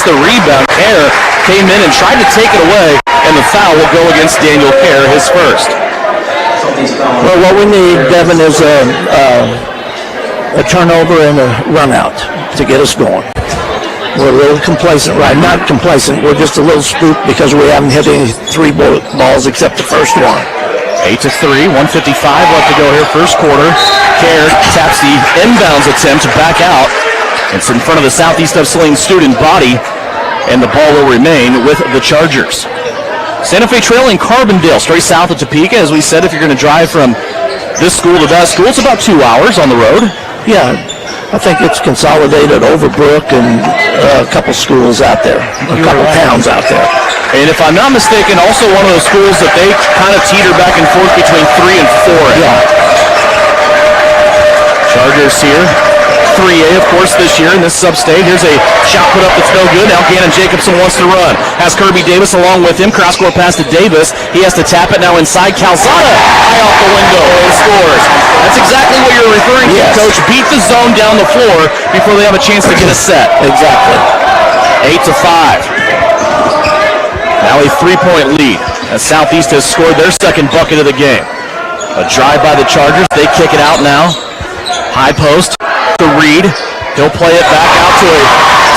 the rebound. Kerr came in and tried to take it away, and the foul will go against Daniel Kerr, his first. Well, what we need, Devin, is a turnover and a run out to get us going. We're a little complacent, right? Not complacent. We're just a little spooked because we haven't hit any three balls except the first one. 8-3, 1:55 left to go here, first quarter. Kerr taps the inbounds attempt back out. It's in front of the Southeast of Saline student body, and the ball will remain with the Chargers. Santa Fe Trail in Carbondale, straight south of Topeka. As we said, if you're going to drive from this school to that school, it's about 2 hours on the road. Yeah, I think it's consolidated Overbrook and a couple schools out there, a couple towns out there. And if I'm not mistaken, also one of those schools that they kind of teeter back and forth between 3 and 4. Yeah. Chargers here. 3A, of course, this year in this sub-state. Here's a shot put up that's no good. Now Gannon Jacobson wants to run. Has Kirby Davis along with him. Cross-court pass to Davis. He has to tap it now inside. Calzada high off the window and scores. That's exactly what you're referring to, Coach. Beat the zone down the floor before they have a chance to get a set. Exactly. 8-5. Now a 3-point lead as Southeast has scored their second bucket of the game. A drive by the Chargers. They kick it out now. High post. To Reed. He'll play it back out to a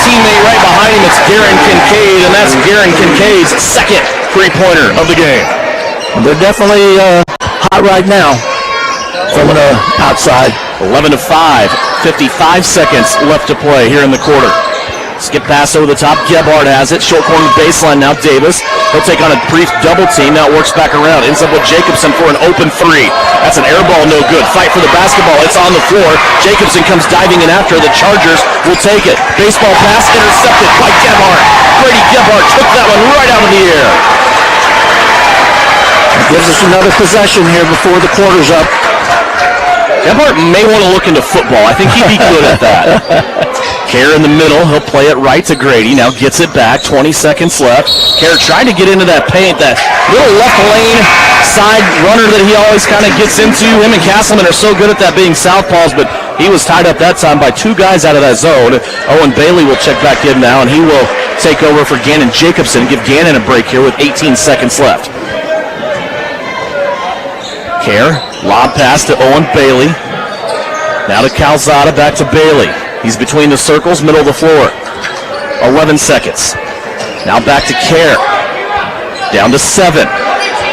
teammate right behind him. It's Garen Kincaid, and that's Garen Kincaid's second three-pointer of the game. They're definitely hot right now from the outside. 11-5, 55 seconds left to play here in the quarter. Skip pass over the top. Gebhardt has it. Short corner baseline now. Davis. He'll take on a brief double team. Now it works back around. Ends up with Jacobson for an open three. That's an air ball, no good. Fight for the basketball. It's on the floor. Jacobson comes diving in after. The Chargers will take it. Baseball pass intercepted by Gebhardt. Brady Gebhardt took that one right out of the air. Gives us another possession here before the quarter's up. Gebhardt may want to look into football. I think he'd be good at that. Kerr in the middle. He'll play it right to Grady. Now gets it back. 20 seconds left. Kerr trying to get into that paint. That little left lane side runner that he always kind of gets into. Him and Castleman are so good at that being southpaws, but he was tied up that time by 2 guys out of that zone. Owen Bailey will check back in now, and he will take over for Gannon Jacobson. Give Gannon a break here with 18 seconds left. Kerr, lob pass to Owen Bailey. Now to Calzada, back to Bailey. He's between the circles, middle of the floor. 11 seconds. Now back to Kerr. Down to 7.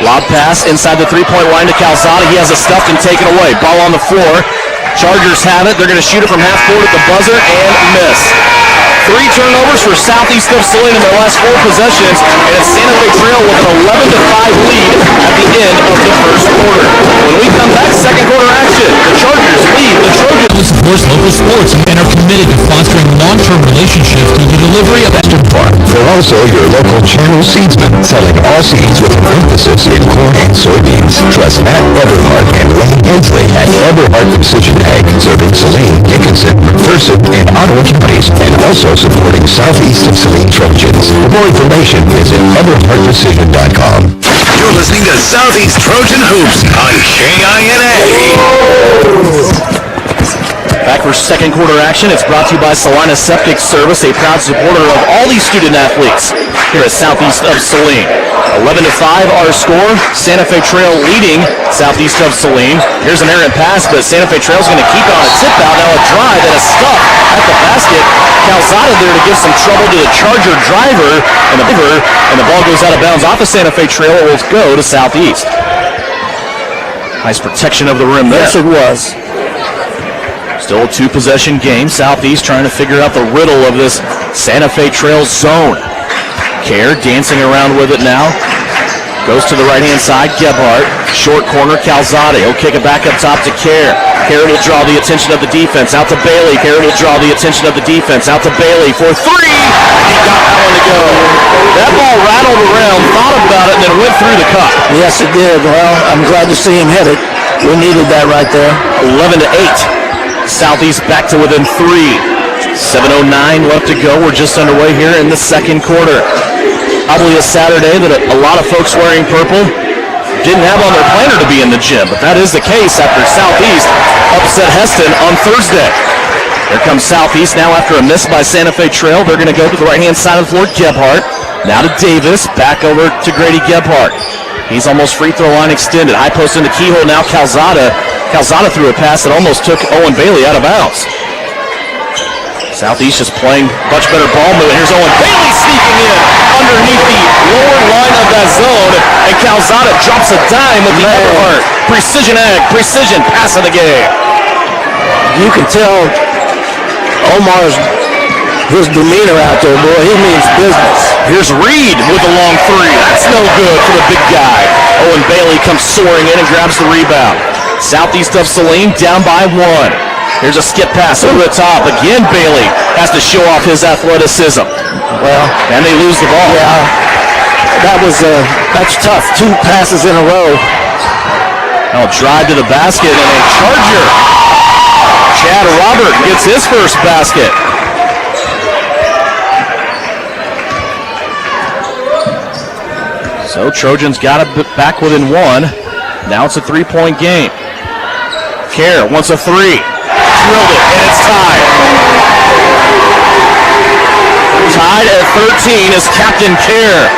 Lob pass inside the three-point line to Calzada. He has it stuffed and taken away. Ball on the floor. Chargers have it. They're going to shoot it from half court at the buzzer and miss. 3 turnovers for Southeast of Saline in their last 4 possessions, and it's Santa Fe Trail with an 11-5 lead at the end of the first quarter. When we come back, second quarter action. The Chargers lead the Trojans. Supports local sports and are committed to fostering long-term relationships through the delivery of Western Farm. They're also your local channel seedsman, selling all seeds with an emphasis in corn and soybeans. Trust Matt Eberhardt and Lane Hensley at Eberhardt Precision Ag, serving Saline, Dickinson, McPherson, and Ottawa counties, and also supporting Southeast of Saline Trojans. For more information, visit EberhardtPrecision.com. You're listening to Southeast Trojan Hoops on KINA. Back for second quarter action. It's brought to you by Saline Septic Service, a proud supporter of all these student athletes here at Southeast of Saline. 11-5 our score. Santa Fe Trail leading Southeast of Saline. Here's an errant pass, but Santa Fe Trail's going to keep on a tip out. Now a drive and a stuff at the basket. Calzada there to give some trouble to the Charger driver, and the ball goes out of bounds off the Santa Fe Trail. It will go to Southeast. Nice protection of the rim there. Yes, it was. Still a 2-possession game. Southeast trying to figure out the riddle of this Santa Fe Trail zone. Kerr dancing around with it now. Goes to the right-hand side. Gebhardt. Short corner. Calzada. He'll kick it back up top to Kerr. Kerr will draw the attention of the defense. Out to Bailey. Kerr will draw the attention of the defense. Out to Bailey for 3. He got that one to go. That ball rattled around, thought about it, and then went through the cup. Yes, it did. Well, I'm glad to see him hit it. We needed that right there. 11-8. Southeast back to within 3. 7:09 left to go. We're just underway here in the second quarter. Probably a Saturday that a lot of folks wearing purple didn't have on their planner to be in the gym, but that is the case after Southeast upset Heston on Thursday. Here comes Southeast now after a miss by Santa Fe Trail. They're going to go to the right-hand side of the floor. Gebhardt. Now to Davis. Back over to Grady Gebhardt. He's almost free throw line extended. High post in the keyhole now. Calzada. Calzada threw a pass that almost took Owen Bailey out of bounds. Southeast just playing much better ball movement. Here's Owen Bailey sneaking in underneath the lower line of that zone. And Calzada drops a dime with the Everhart. Precision pass of the game. You can tell Omar's his demeanor out there, boy. He means business. Here's Reed with a long three. That's no good for the big guy. Owen Bailey comes soaring in and grabs the rebound. Southeast of Saline down by 1. Here's a skip pass over the top. Again, Bailey has to show off his athleticism. Well, and they lose the ball. Yeah, that's tough. 2 passes in a row. Now drive to the basket and a charger. Chad Robert gets his first basket. So Trojans got it back within 1. Now it's a 3-point game. Kerr wants a 3. Drilled it, and it's tied. Tied at 13 is Captain Kerr.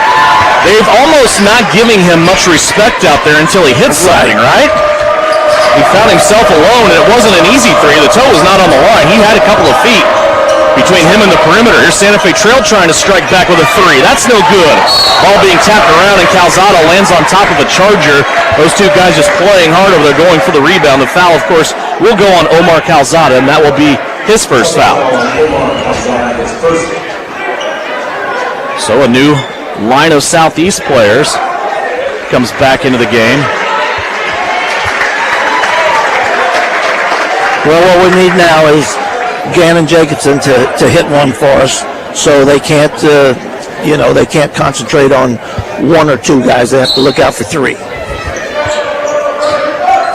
They've almost not giving him much respect out there until he hits something, right? He found himself alone, and it wasn't an easy 3. The toe was not on the line. He had a couple of feet between him and the perimeter. Here's Santa Fe Trail trying to strike back with a 3. That's no good. Ball being tapped around, and Calzada lands on top of a charger. Those 2 guys just playing hard over there, going for the rebound. The foul, of course, will go on Omar Calzada, and that will be his first foul. So a new line of Southeast players comes back into the game. Well, what we need now is Gannon Jacobson to hit one for us, so they can't, they can't concentrate on 1 or 2 guys. They have to look out for 3.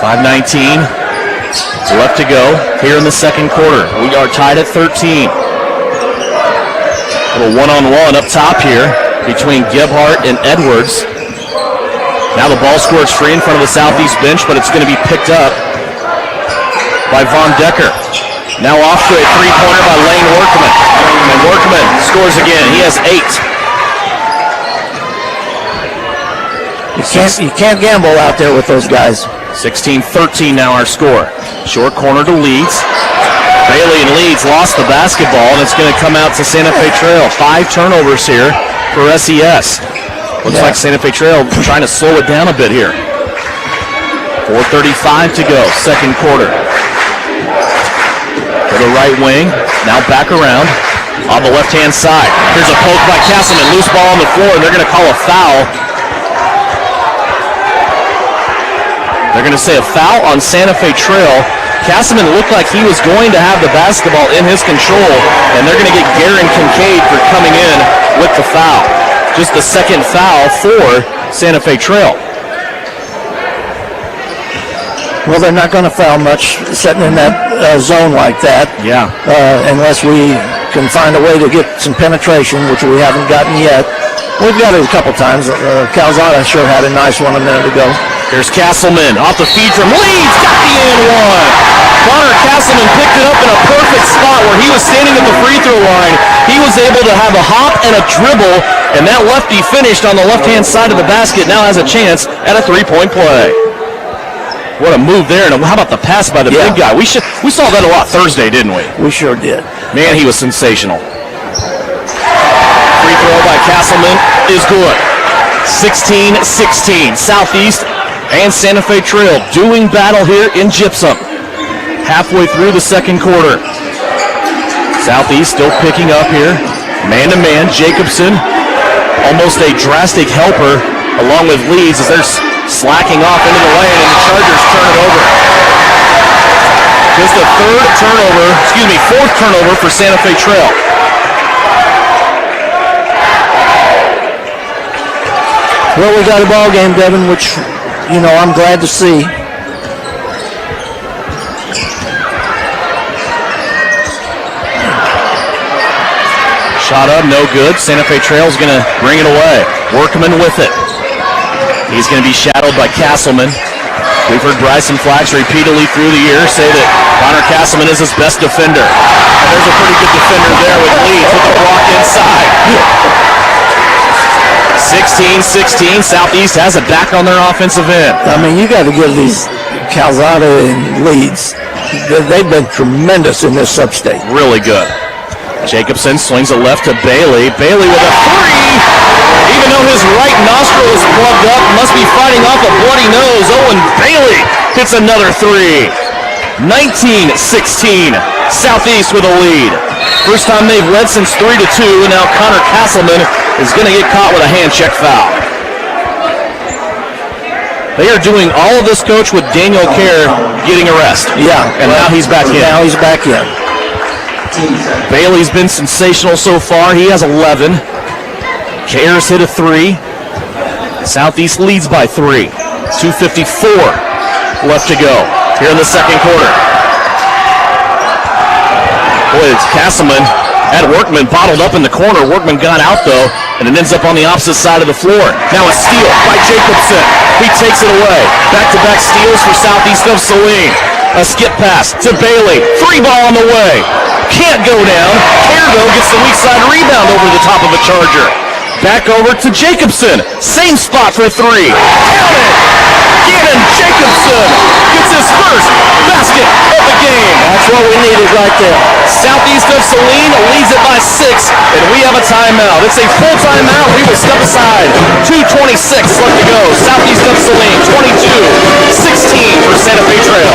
5:19 left to go here in the second quarter. We are tied at 13. A little one-on-one up top here between Gebhardt and Edwards. Now the ball squirts free in front of the Southeast bench, but it's going to be picked up by Von Decker. Now off to a 3-pointer by Lane Workman. And Workman scores again. He has 8. You can't gamble out there with those guys. 16-13 now our score. Short corner to Leeds. Bailey and Leeds lost the basketball, and it's going to come out to Santa Fe Trail. 5 turnovers here for SES. Looks like Santa Fe Trail trying to slow it down a bit here. 4:35 to go, second quarter. To the right wing, now back around on the left-hand side. Here's a poke by Castleman, loose ball on the floor, and they're going to call a foul. They're going to say a foul on Santa Fe Trail. Castleman looked like he was going to have the basketball in his control, and they're going to get Garen Kincaid for coming in with the foul. Just the second foul for Santa Fe Trail. Well, they're not going to foul much sitting in that zone like that. Yeah. Unless we can find a way to get some penetration, which we haven't gotten yet. We've got it a couple times. Calzada sure had a nice one a minute ago. Here's Castleman off the feed from Leeds. Got the and one. Connor Castleman picked it up in a perfect spot where he was standing at the free throw line. He was able to have a hop and a dribble, and that lefty finished on the left-hand side of the basket. Now has a chance at a 3-point play. What a move there, and how about the pass by the big guy? We saw that a lot Thursday, didn't we? We sure did. Man, he was sensational. Free throw by Castleman is good. 16-16. Southeast and Santa Fe Trail doing battle here in Gypsum. Halfway through the second quarter. Southeast still picking up here. Man-to-man, Jacobson, almost a drastic helper, along with Leeds as they're slacking off into the lane, and the Chargers turn it over. Just the fourth turnover for Santa Fe Trail. Well, we got a ball game, Devin, which, I'm glad to see. Shot up, no good. Santa Fe Trail's going to bring it away. Workman with it. He's going to be shadowed by Castleman. We've heard Bryson Flax repeatedly through the year say that Connor Castleman is his best defender. And there's a pretty good defender there with Leeds with the block inside. 16-16, Southeast has it back on their offensive end. I mean, you got to give these Calzada and Leeds, they've been tremendous in this sub-state. Really good. Jacobson swings it left to Bailey. Bailey with a three. Even though his right nostril is plugged up, must be fighting off a bloody nose. Owen Bailey hits another three. 19-16, Southeast with a lead. First time they've led since 3-2, and now Connor Castleman is going to get caught with a hand check foul. They are doing all of this, Coach, with Daniel Kerr getting a rest. Yeah. And now he's back in. Now he's back in. Bailey's been sensational so far. He has 11. Kerr's hit a three. Southeast leads by 3. 2:54 left to go here in the second quarter. Boy, it's Castleman had Workman bottled up in the corner. Workman got out, though, and it ends up on the opposite side of the floor. Now a steal by Jacobson. He takes it away. Back-to-back steals for Southeast of Saline. A skip pass to Bailey. Three ball on the way. Can't go down. Kerr gets the weak side rebound over the top of a Charger. Back over to Jacobson. Same spot for three. Count it! Gannon Jacobson gets his first basket of the game. That's what we needed right there. Southeast of Saline leads it by 6, and we have a timeout. It's a full timeout. We will step aside. 2:26 left to go. Southeast of Saline, 22-16 for Santa Fe Trail.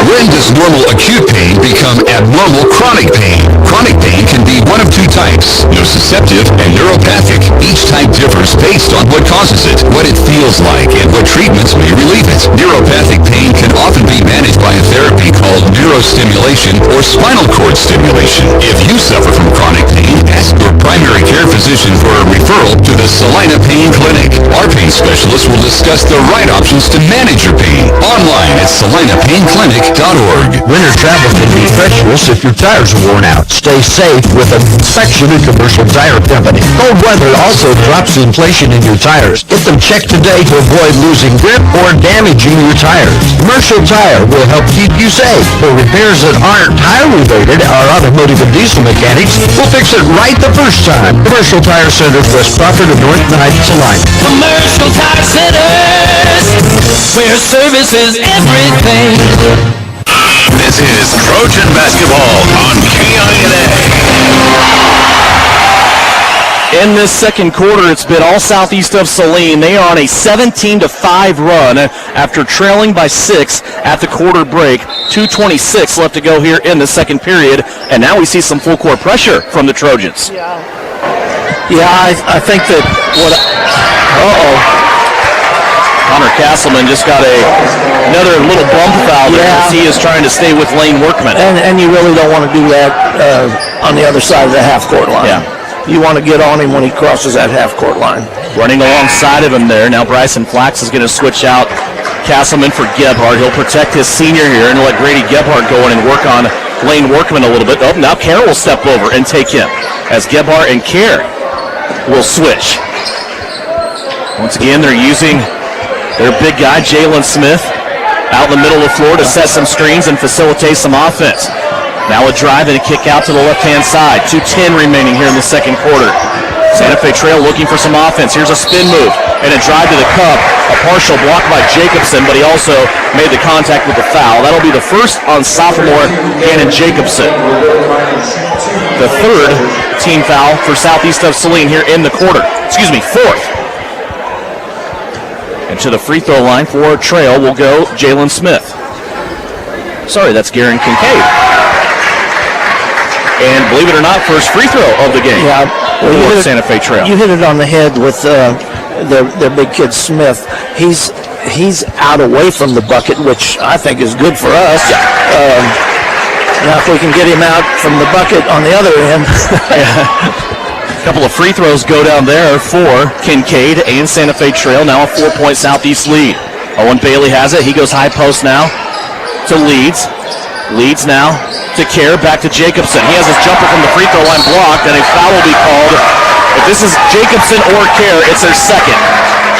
When does normal acute pain become abnormal chronic pain? Chronic pain can be one of two types, nociceptive and neuropathic. Each type differs based on what causes it, what it feels like, and what treatments may relieve it. Neuropathic pain can often be managed by a therapy called neurostimulation or spinal cord stimulation. If you suffer from chronic pain, ask your primary care physician for a referral to the Saline Pain Clinic. Our pain specialist will discuss the right options to manage your pain. Online at salinepainclinic.org. Winter travel can be treacherous if your tires are worn out. Stay safe with an inspection at Commercial Tire Company. Cold weather also drops the inflation in your tires. Get them checked today to avoid losing grip or damaging your tires. Commercial Tire will help keep you safe. For repairs that aren't tire-related, our automotive and diesel mechanics will fix it right the first time. Commercial Tire Center, West Crawford and North 9th Line. Commercial Tire Centers, where service is everything. This is Trojan Basketball on KINA. In this second quarter, it's been all Southeast of Saline. They are on a 17-5 run after trailing by 6 at the quarter break. 2:26 left to go here in the second period, and now we see some full court pressure from the Trojans. Yeah, I think that what... Connor Castleman just got another little bump foul there as he is trying to stay with Lane Workman. And you really don't want to do that on the other side of the half-court line. Yeah. You want to get on him when he crosses that half-court line. Running alongside of him there. Now Bryson Flax is going to switch out Castleman for Gebhardt. He'll protect his senior here and let Grady Gebhardt go in and work on Lane Workman a little bit. Oh, now Kerr will step over and take him as Gebhardt and Kerr will switch. Once again, they're using their big guy, Jalen Smith, out in the middle of the floor to set some screens and facilitate some offense. Now a drive and a kick out to the left-hand side. 2:10 remaining here in the second quarter. Santa Fe Trail looking for some offense. Here's a spin move and a drive to the cup. A partial block by Jacobson, but he also made the contact with the foul. That'll be the first on sophomore Gannon Jacobson. The third team foul for Southeast of Saline here in the quarter. Fourth. And to the free throw line for Trail will go Jalen Smith. Sorry, that's Garen Kincaid. And believe it or not, first free throw of the game. Yeah, for Santa Fe Trail. You hit it on the head with their big kid Smith. He's out away from the bucket, which I think is good for us. Now, if we can get him out from the bucket on the other end. A couple of free throws go down there for Kincaid and Santa Fe Trail. Now a 4-point Southeast lead. Owen Bailey has it. He goes high post now to Leeds. Leeds now to Kerr, back to Jacobson. He has his jumper from the free throw line blocked, and a foul will be called. If this is Jacobson or Kerr, it's their second.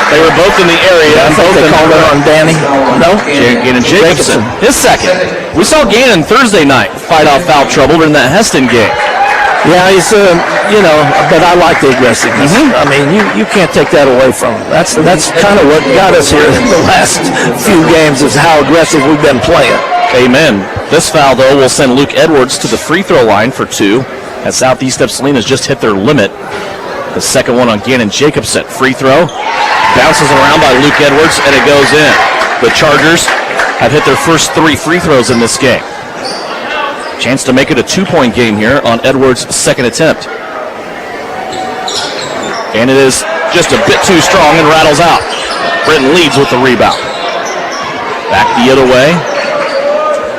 They were both in the area. I think they called it on Danny. No? Gannon Jacobson. His second. We saw Gannon Thursday night fight off foul trouble in that Heston game. Yeah, he's, but I like the aggressiveness. I mean, you can't take that away from him. That's kind of what got us here in the last few games is how aggressive we've been playing. Amen. This foul, though, will send Luke Edwards to the free throw line for 2, as Southeast of Saline has just hit their limit. The second one on Gannon Jacobson. Free throw. Bounces around by Luke Edwards, and it goes in. The Chargers have hit their first 3 free throws in this game. Chance to make it a 2-point game here on Edwards' second attempt. And it is just a bit too strong and rattles out. Britton leads with the rebound. Back the other way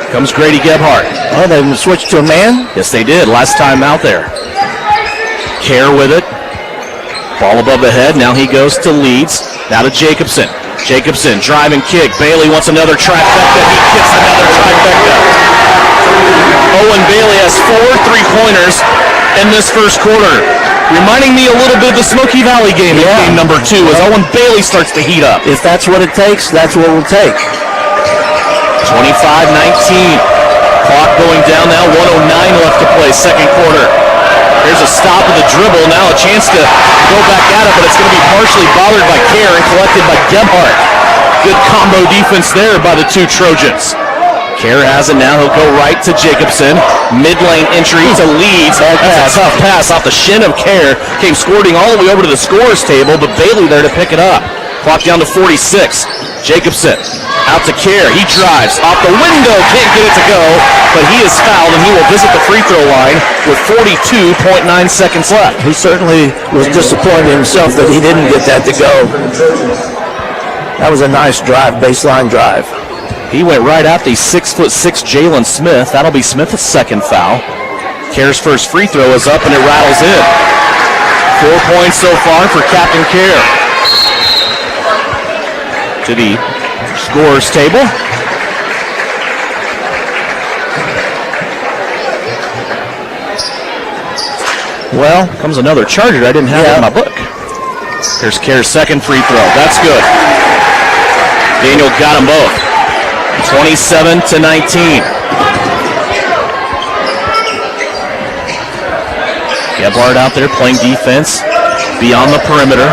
comes Grady Gebhardt. Oh, they switched to a man? Yes, they did. Last time out there. Kerr with it. Ball above the head. Now he goes to Leeds. Now to Jacobson. Jacobson, drive and kick. Bailey wants another trifecta. He gets another trifecta. Owen Bailey has 4 3-pointers in this first quarter. Reminding me a little bit of the Smoky Valley game in game number 2 as Owen Bailey starts to heat up. If that's what it takes, that's what it'll take. 25-19. Clock going down now. 1:09 left to play, second quarter. Here's a stop of the dribble. Now a chance to go back at it, but it's going to be partially bothered by Kerr and collected by Gebhardt. Good combo defense there by the 2 Trojans. Kerr has it now. He'll go right to Jacobson. Mid-lane entry to Leeds. That's a tough pass off the shin of Kerr. Came squirting all the way over to the scorer's table, but Bailey there to pick it up. Clock down to 46. Jacobson out to Kerr. He drives off the window. Can't get it to go, but he is fouled, and he will visit the free throw line with 42.9 seconds left. He certainly was disappointed himself that he didn't get that to go. That was a nice drive, baseline drive. He went right at the 6'6" Jalen Smith. That'll be Smith's second foul. Kerr's first free throw is up and it rattles in. 4 points so far for Captain Kerr. To the scorer's table. Well, comes another Charger. I didn't have it in my book. Here's Kerr's second free throw. That's good. Daniel got them both. 27-19. Gebhardt out there playing defense beyond the perimeter.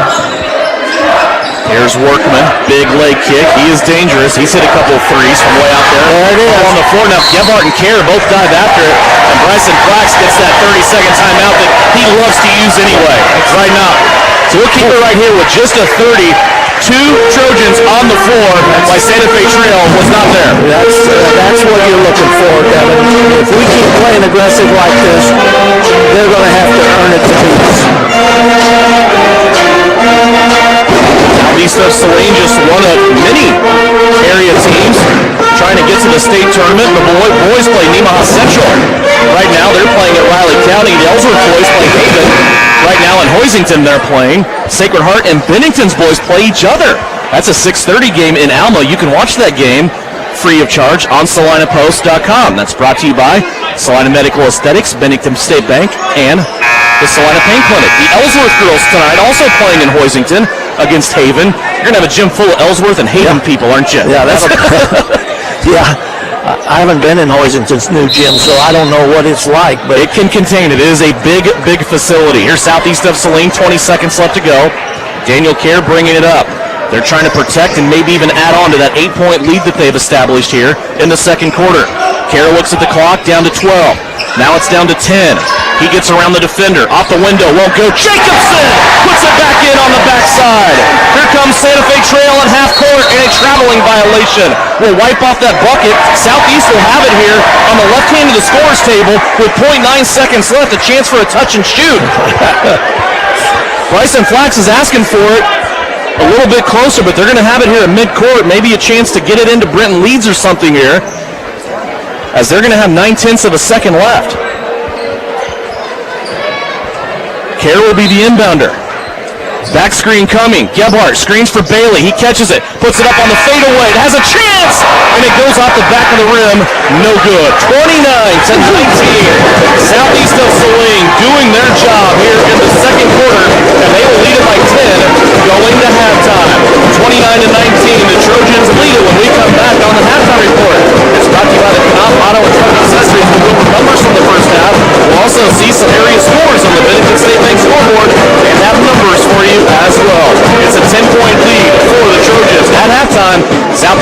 Here's Workman, big leg kick. He is dangerous. He's hit a couple of threes from way out there. There it is. On the floor now, Gebhardt and Kerr both dive after it, and Bryson Flax gets that 30-second timeout that he loves to use anyway. Right now. So we'll keep it right here with just a 30. 2 Trojans on the floor, while Santa Fe Trail was not there. That's what you're looking for, Kevin. If we keep playing aggressive like this, they're going to have to earn it to beat us. Southeast of Saline, just one of many area teams trying to get to the state tournament. The boys play Nemaha Central. Right now they're playing at Riley County. The Ellsworth boys play Haven. Right now in Hoisington they're playing. Sacred Heart and Bennington's boys play each other. That's a 6:30 game in Alma. You can watch that game free of charge on SalinaPost.com. That's brought to you by Salina Medical Aesthetics, Bennington State Bank, and the Salina Pain Clinic. The Ellsworth girls tonight also playing in Hoisington against Haven. You're going to have a gym full of Ellsworth and Haven people, aren't you? Yeah, that's yeah. I haven't been in Hoisington's new gym, so I don't know what it's like. But it can contain it. It is a big, big facility. Here's Southeast of Saline, 20 seconds left to go. Daniel Kerr bringing it up. They're trying to protect and maybe even add on to that 8-point lead that they've established here in the second quarter. Kerr looks at the clock, down to 12. Now it's down to 10. He gets around the defender, off the window, won't go. Jacobson puts it back in on the backside. Here comes Santa Fe Trail at half court, and a traveling violation will wipe off that bucket. Southeast will have it here on the left hand of the scorer's table with 0.9 seconds left, a chance for a touch and shoot. Bryson Flax is asking for it a little bit closer, but they're going to have it here at midcourt. Maybe a chance to get it into Brenton Leeds or something here, as they're going to have 9/10 of a second left. Kerr will be the inbounder. Back screen coming. Gebhardt screens for Bailey. He catches it, puts it up on the fadeaway. It has a chance, and it goes off the back of the rim. No good. 29-19. Southeast of Saline doing their job here in the second quarter, and they will lead it by 10 going to halftime.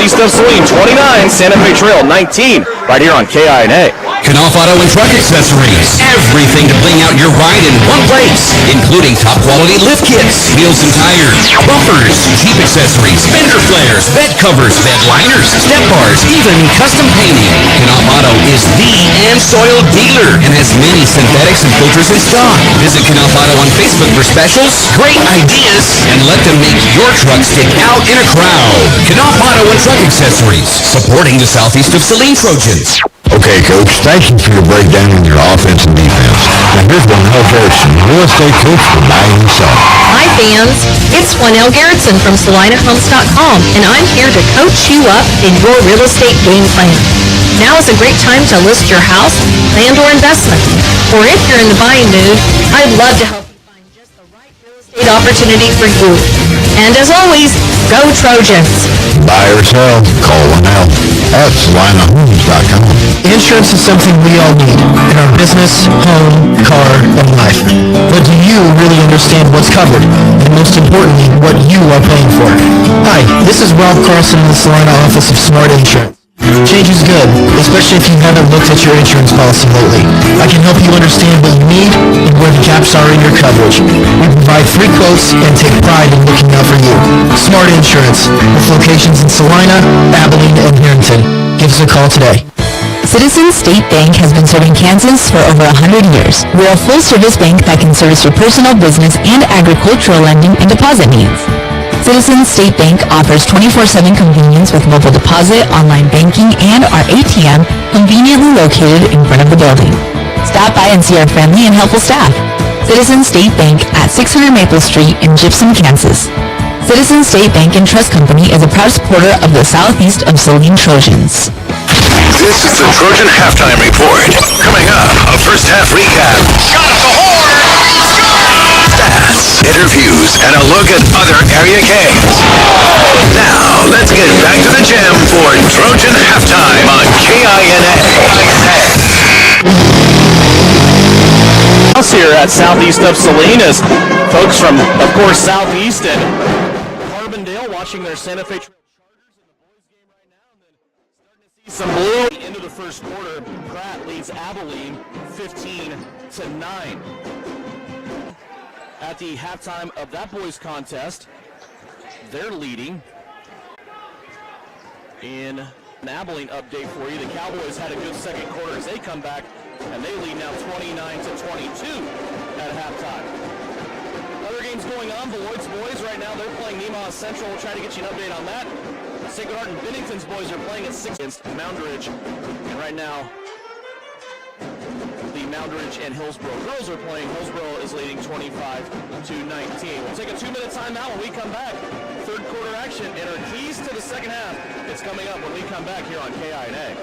southeast of Saline. 29, Santa Fe Trail 19, right here on KINA. Knopf Auto and Truck Accessories. Everything to bling out your ride in one place, including top quality lift kits, wheels and tires, bumpers, Jeep accessories, fender flares, bed covers, bed liners, step bars, even custom painting. Knopf Auto is the and soil dealer and has many synthetics and filters in stock. Visit Knopf Auto on Facebook for specials, great ideas, and let them make your truck stick out in a crowd. Knopf Auto and Truck Accessories, supporting the southeast of Saline Trojans. Okay, Coach, thank you for your breakdown on your offense and defense. Now here's Juanelle Garrison, real estate coach for buying and selling. Hi fans, it's Juanelle Garrison from SalinaHomes.com, and I'm here to coach you up in your real estate game plan. Now is a great time to list your house, land, or investment. Or if you're in the buying mood, I'd love to help you find just the right real estate opportunity for you. And as always, go Trojans! Buy or sell, call Juanelle at SalinaHomes.com. Insurance is something we all need in our business, home, car, and life. But do you really understand what's covered? And most importantly, what you are paying for? Hi, this is Ralph Carson in the Salina office of Smart Insurance. Change is good, especially if you haven't looked at your insurance policy lately. I can help you understand what you need and where the gaps are in your coverage. We provide free quotes and take pride in looking out for you. Smart Insurance, with locations in Salina, Abilene, and Harrington. Give us a call today. Citizens State Bank has been serving Kansas for over 100 years. We're a full-service bank that can service your personal, business, and agricultural lending and deposit needs. Citizens State Bank offers 24/7 convenience with mobile deposit, online banking, and our ATM conveniently located in front of the building. Stop by and see our friendly and helpful staff. Citizens State Bank at 600 Maple Street in Gypsum, Kansas. Citizens State Bank and Trust Company is a proud supporter of the southeast of Saline Trojans. This is the Trojan Halftime Report. Coming up, a first half recap. Shot at the horn! Stats, interviews, and a look at other area games. Now, let's get back to the gym for Trojan Halftime on KINA. Here at southeast of Salinas, folks from, of course, southeast and Carbondale watching their Santa Fe Trail Chargers in the boys game right now, and then starting to see some blue into the first quarter. Pratt leads Abilene 15-9. At the halftime of that boys contest, they're leading. In an Abilene update for you, the Cowboys had a good second quarter as they come back, and they lead now 29-22 at halftime. Other games going on, the Lloyd's boys right now, they're playing Nemaha Central. We'll try to get you an update on that. Sacred Heart and Bennington's boys are playing at 6 against Moundridge, and right now, the Moundridge and Hillsborough girls are playing. Hillsborough is leading 25-19. We'll take a 2-minute timeout when we come back. Third quarter action and our keys to the second half. It's coming up when we come back here on KINA.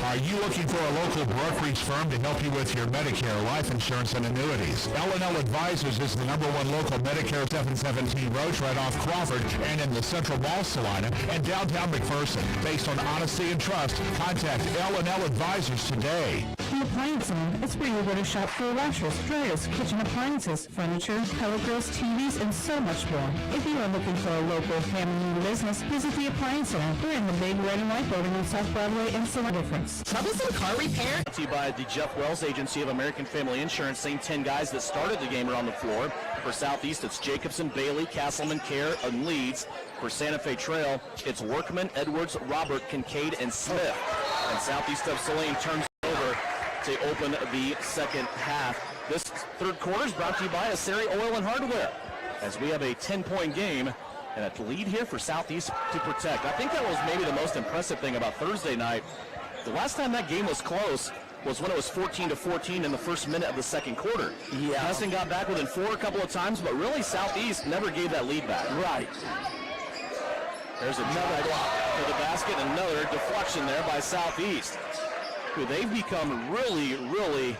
Are you looking for a local brokerage firm to help you with your Medicare, life insurance, and annuities? L&L Advisors is the #1 local Medicare 717 Roach right off Crawford and in the Central Mall, Salina, and downtown McPherson. Based on honesty and trust, contact L&L Advisors today. The Appliance Zone is where you go to shop for washers, dryers, kitchen appliances, furniture, color grills, TVs, and so much more. If you are looking for a local family business, visit the Appliance Zone. We're in the big red and white building on South Broadway and Salina. Difference. Troublesome car repair? Brought to you by the Jeff Wells Agency of American Family Insurance. Same 10 guys that started the game are on the floor. For Southeast, it's Jacobson, Bailey, Castleman, Kerr, and Leeds. For Santa Fe Trail, it's Workman, Edwards, Robert, Kincaid, and Smith. And Southeast of Saline turns over to open the second half. This third quarter is brought to you by Asari Oil and Hardware, as we have a 10-point game and a lead here for Southeast to protect. I think that was maybe the most impressive thing about Thursday night. The last time that game was close was when it was 14-14 in the first minute of the second quarter. Yeah. Heston got back within 4 a couple of times, but really Southeast never gave that lead back. Right. There's a drive to the basket, another deflection there by Southeast. They've become really, really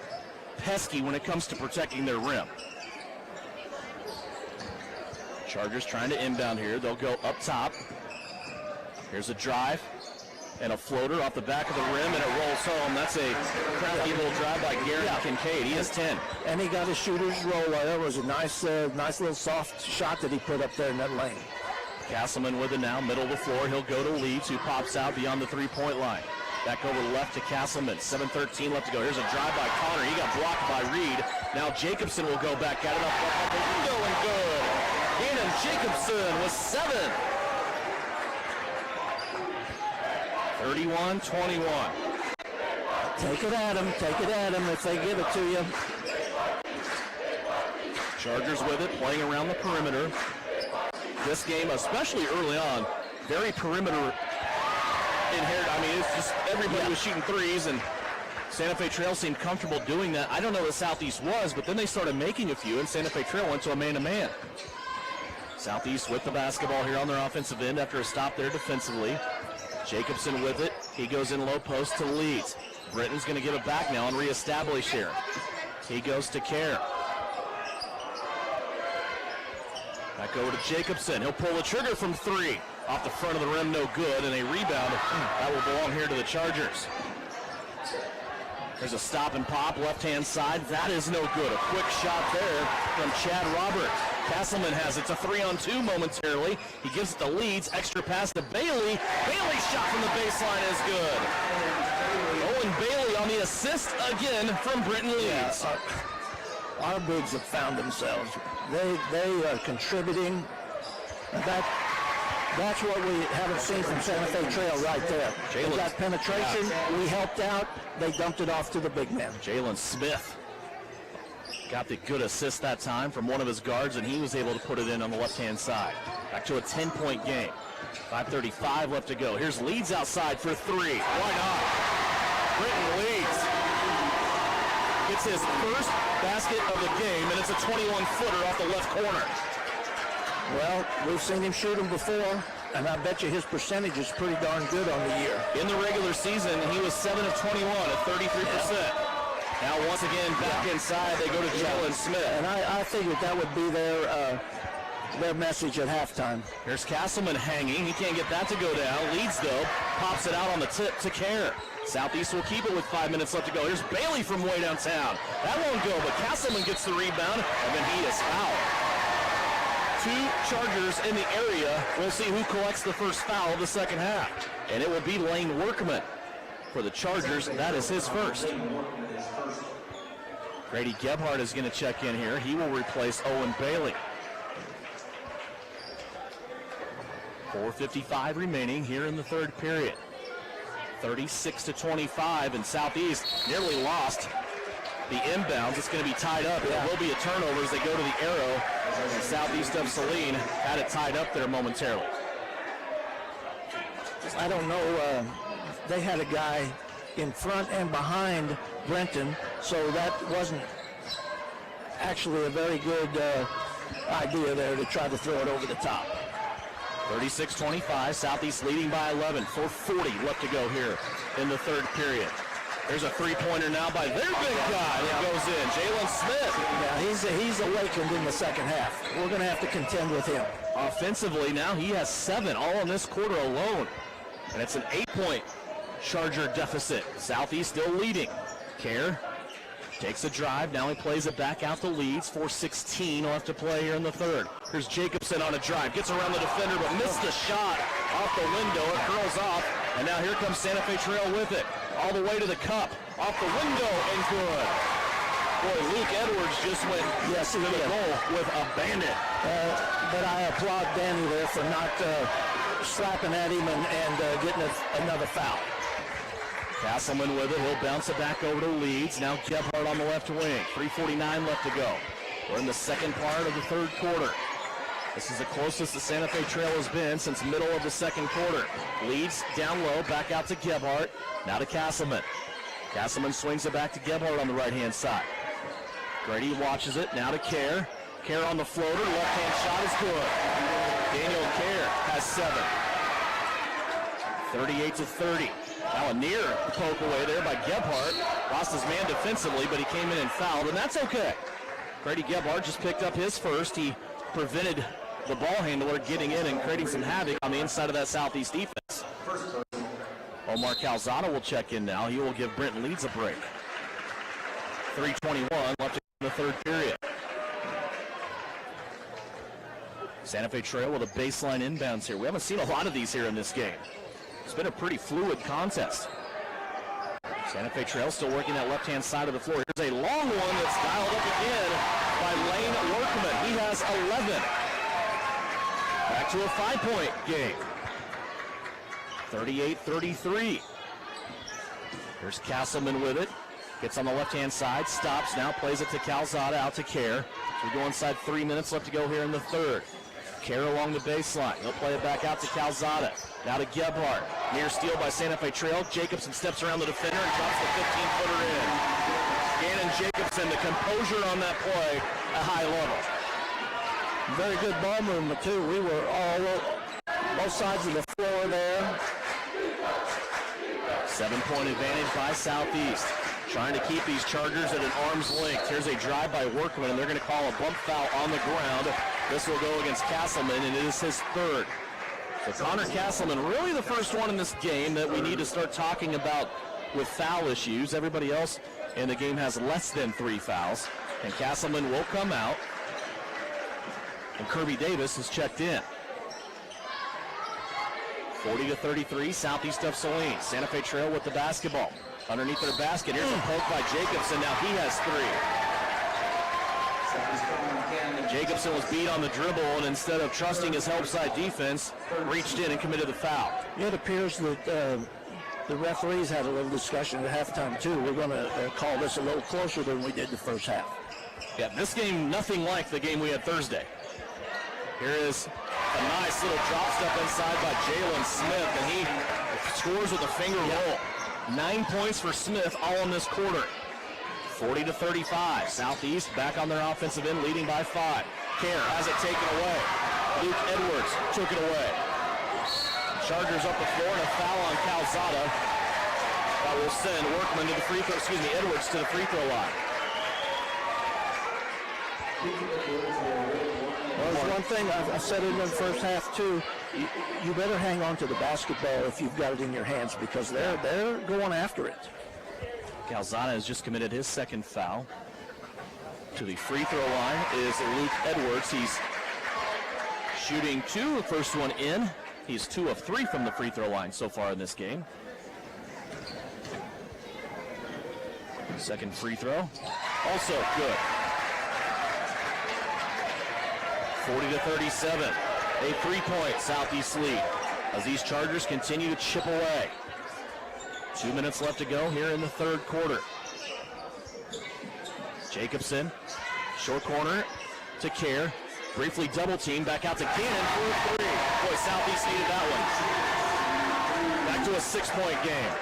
pesky when it comes to protecting their rim. Chargers trying to inbound here. They'll go up top. Here's a drive and a floater off the back of the rim, and it rolls home. That's a crafty little drive by Garrett Kincaid. He has 10. And he got a shooter's roll. That was a nice little soft shot that he put up there in that lane. Castleman with it now, middle of the floor. He'll go to Leeds, who pops out beyond the three-point line. Back over left to Castleman. 7:13 left to go. Here's a drive by Connor. He got blocked by Reed. Now Jacobson will go back at it up the window and good. Gannon Jacobson with 7. 31-21. Take it at them if they give it to you. Chargers with it, playing around the perimeter. This game, especially early on, very perimeter inherited. I mean, it's just everybody was shooting threes, and Santa Fe Trail seemed comfortable doing that. I don't know what Southeast was, but then they started making a few, and Santa Fe Trail went to a man-to-man. Southeast with the basketball here on their offensive end after a stop there defensively. Jacobson with it. He goes in low post to Leeds. Britton's going to give it back now and reestablish here. He goes to Kerr. Back over to Jacobson. He'll pull the trigger from 3. Off the front of the rim, no good, and a rebound. That will belong here to the Chargers. There's a stop and pop, left-hand side. That is no good. A quick shot there from Chad Robert. Castleman has it. It's a 3-on-2 momentarily. He gives it to Leeds. Extra pass to Bailey. Bailey's shot from the baseline is good. Owen Bailey on the assist again from Britton Leeds. Our bigs have found themselves. They are contributing. That's what we haven't seen from Santa Fe Trail right there. They got penetration. We helped out. They dumped it off to the big man. Jalen Smith got the good assist that time from one of his guards, and he was able to put it in on the left-hand side. Back to a 10-point game. 5:35 left to go. Here's Leeds outside for 3. Why not? Britton Leeds gets his first basket of the game, and it's a 21-footer off the left corner. Well, we've seen him shoot them before, and I bet you his percentage is pretty darn good on the year. In the regular season, he was 7 of 21 at 33%. Now, once again, back inside, they go to Jalen Smith. And I figured that would be their message at halftime. Here's Castleman hanging. He can't get that to go down. Leeds, though, pops it out on the tip to Kerr. Southeast will keep it with 5 minutes left to go. Here's Bailey from way downtown. That won't go, but Castleman gets the rebound, and then he is fouled. 2 Chargers in the area. We'll see who collects the first foul of the second half. And it will be Lane Workman for the Chargers. That is his first. Grady Gebhardt is going to check in here. He will replace Owen Bailey. 4:55 remaining here in the third period. 36-25, and Southeast nearly lost the inbounds. It's going to be tied up. It will be a turnover as they go to the arrow. And Southeast of Saline had it tied up there momentarily. I don't know. They had a guy in front and behind Brenton, so that wasn't actually a very good idea there to try to throw it over the top. 36-25, Southeast leading by 11. 4:40 left to go here in the third period. There's a three-pointer now by their big guy that goes in, Jalen Smith. Yeah, he's awakened in the second half. We're going to have to contend with him. Offensively, now he has 7 all in this quarter alone. And it's an 8-point Charger deficit. Southeast still leading. Kerr takes a drive. Now he plays it back out to Leeds. 4:16 left to play here in the third. Here's Jacobson on a drive. Gets around the defender, but missed the shot off the window. It curls off. And now here comes Santa Fe Trail with it. All the way to the cup. Off the window and good. Boy, Luke Edwards just went to the goal with a bandit. But I applaud Danny there for not slapping at him and getting another foul. Castleman with it. He'll bounce it back over to Leeds. Now Gebhardt on the left wing. 3:49 left to go. We're in the second part of the third quarter. This is the closest the Santa Fe Trail has been since middle of the second quarter. Leeds down low, back out to Gebhardt. Now to Castleman. Castleman swings it back to Gebhardt on the right-hand side. Grady watches it. Now to Kerr. Kerr on the floater. Left-hand shot is good. Daniel Kerr has 7. 38-30. Now a near poke away there by Gebhardt. Lost his man defensively, but he came in and fouled, and that's okay. Grady Gebhardt just picked up his first. He prevented the ball handler getting in and creating some havoc on the inside of that Southeast defense. Omar Calzada will check in now. He will give Brenton Leeds a break. 3:21 left in the third period. Santa Fe Trail with a baseline inbounds here. We haven't seen a lot of these here in this game. It's been a pretty fluid contest. Santa Fe Trail still working that left-hand side of the floor. Here's a long one that's dialed up again by Lane Workman. He has 11. Back to a 5-point game. 38-33. Here's Castleman with it. Gets on the left-hand side, stops now, plays it to Calzada, out to Kerr. So we go inside 3 minutes left to go here in the third. Kerr along the baseline. He'll play it back out to Calzada. Now to Gebhardt. Near steal by Santa Fe Trail. Jacobson steps around the defender and drops the 15-footer in. Gannon Jacobson, the composure on that play at high level. Very good ball movement, too. We were all both sides of the floor there. 7-point advantage by Southeast. Trying to keep these Chargers at an arm's length. Here's a drive by Workman, and they're going to call a bump foul on the ground. This will go against Castleman, and it is his third. So Connor Castleman, really the first one in this game that we need to start talking about with foul issues. Everybody else in the game has less than 3 fouls, and Castleman will come out, and Kirby Davis is checked in. 40-33, Southeast of Saline. Santa Fe Trail with the basketball. Underneath their basket, here's a poke by Jacobson. Now he has 3. Jacobson was beat on the dribble, and instead of trusting his help side defense, reached in and committed the foul. It appears that the referees had a little discussion at halftime, too. We're going to call this a little closer than we did the first half. Yeah, this game, nothing like the game we had Thursday. Here is a nice little drop step inside by Jalen Smith, and he scores with a finger roll. 9 points for Smith, all in this quarter. 40-35. Southeast back on their offensive end, leading by 5. Kerr has it taken away. Luke Edwards took it away. Chargers up the floor and a foul on Calzada. That will send Workman to the free throw. Edwards to the free throw line. Well, there's one thing I said in the first half too. You better hang on to the basketball if you've got it in your hands, because they're going after it. Calzada has just committed his second foul. To the free throw line is Luke Edwards. He's shooting 2. The first one in. He's 2 of 3 from the free throw line so far in this game. Second free throw, also good. 40-37. A 3-point Southeast lead as these Chargers continue to chip away. 2 minutes left to go here in the third quarter. Jacobson, short corner to Kerr. Briefly double team, back out to Gannon for a 3. Boy, Southeast needed that one. Back to a 6-point game.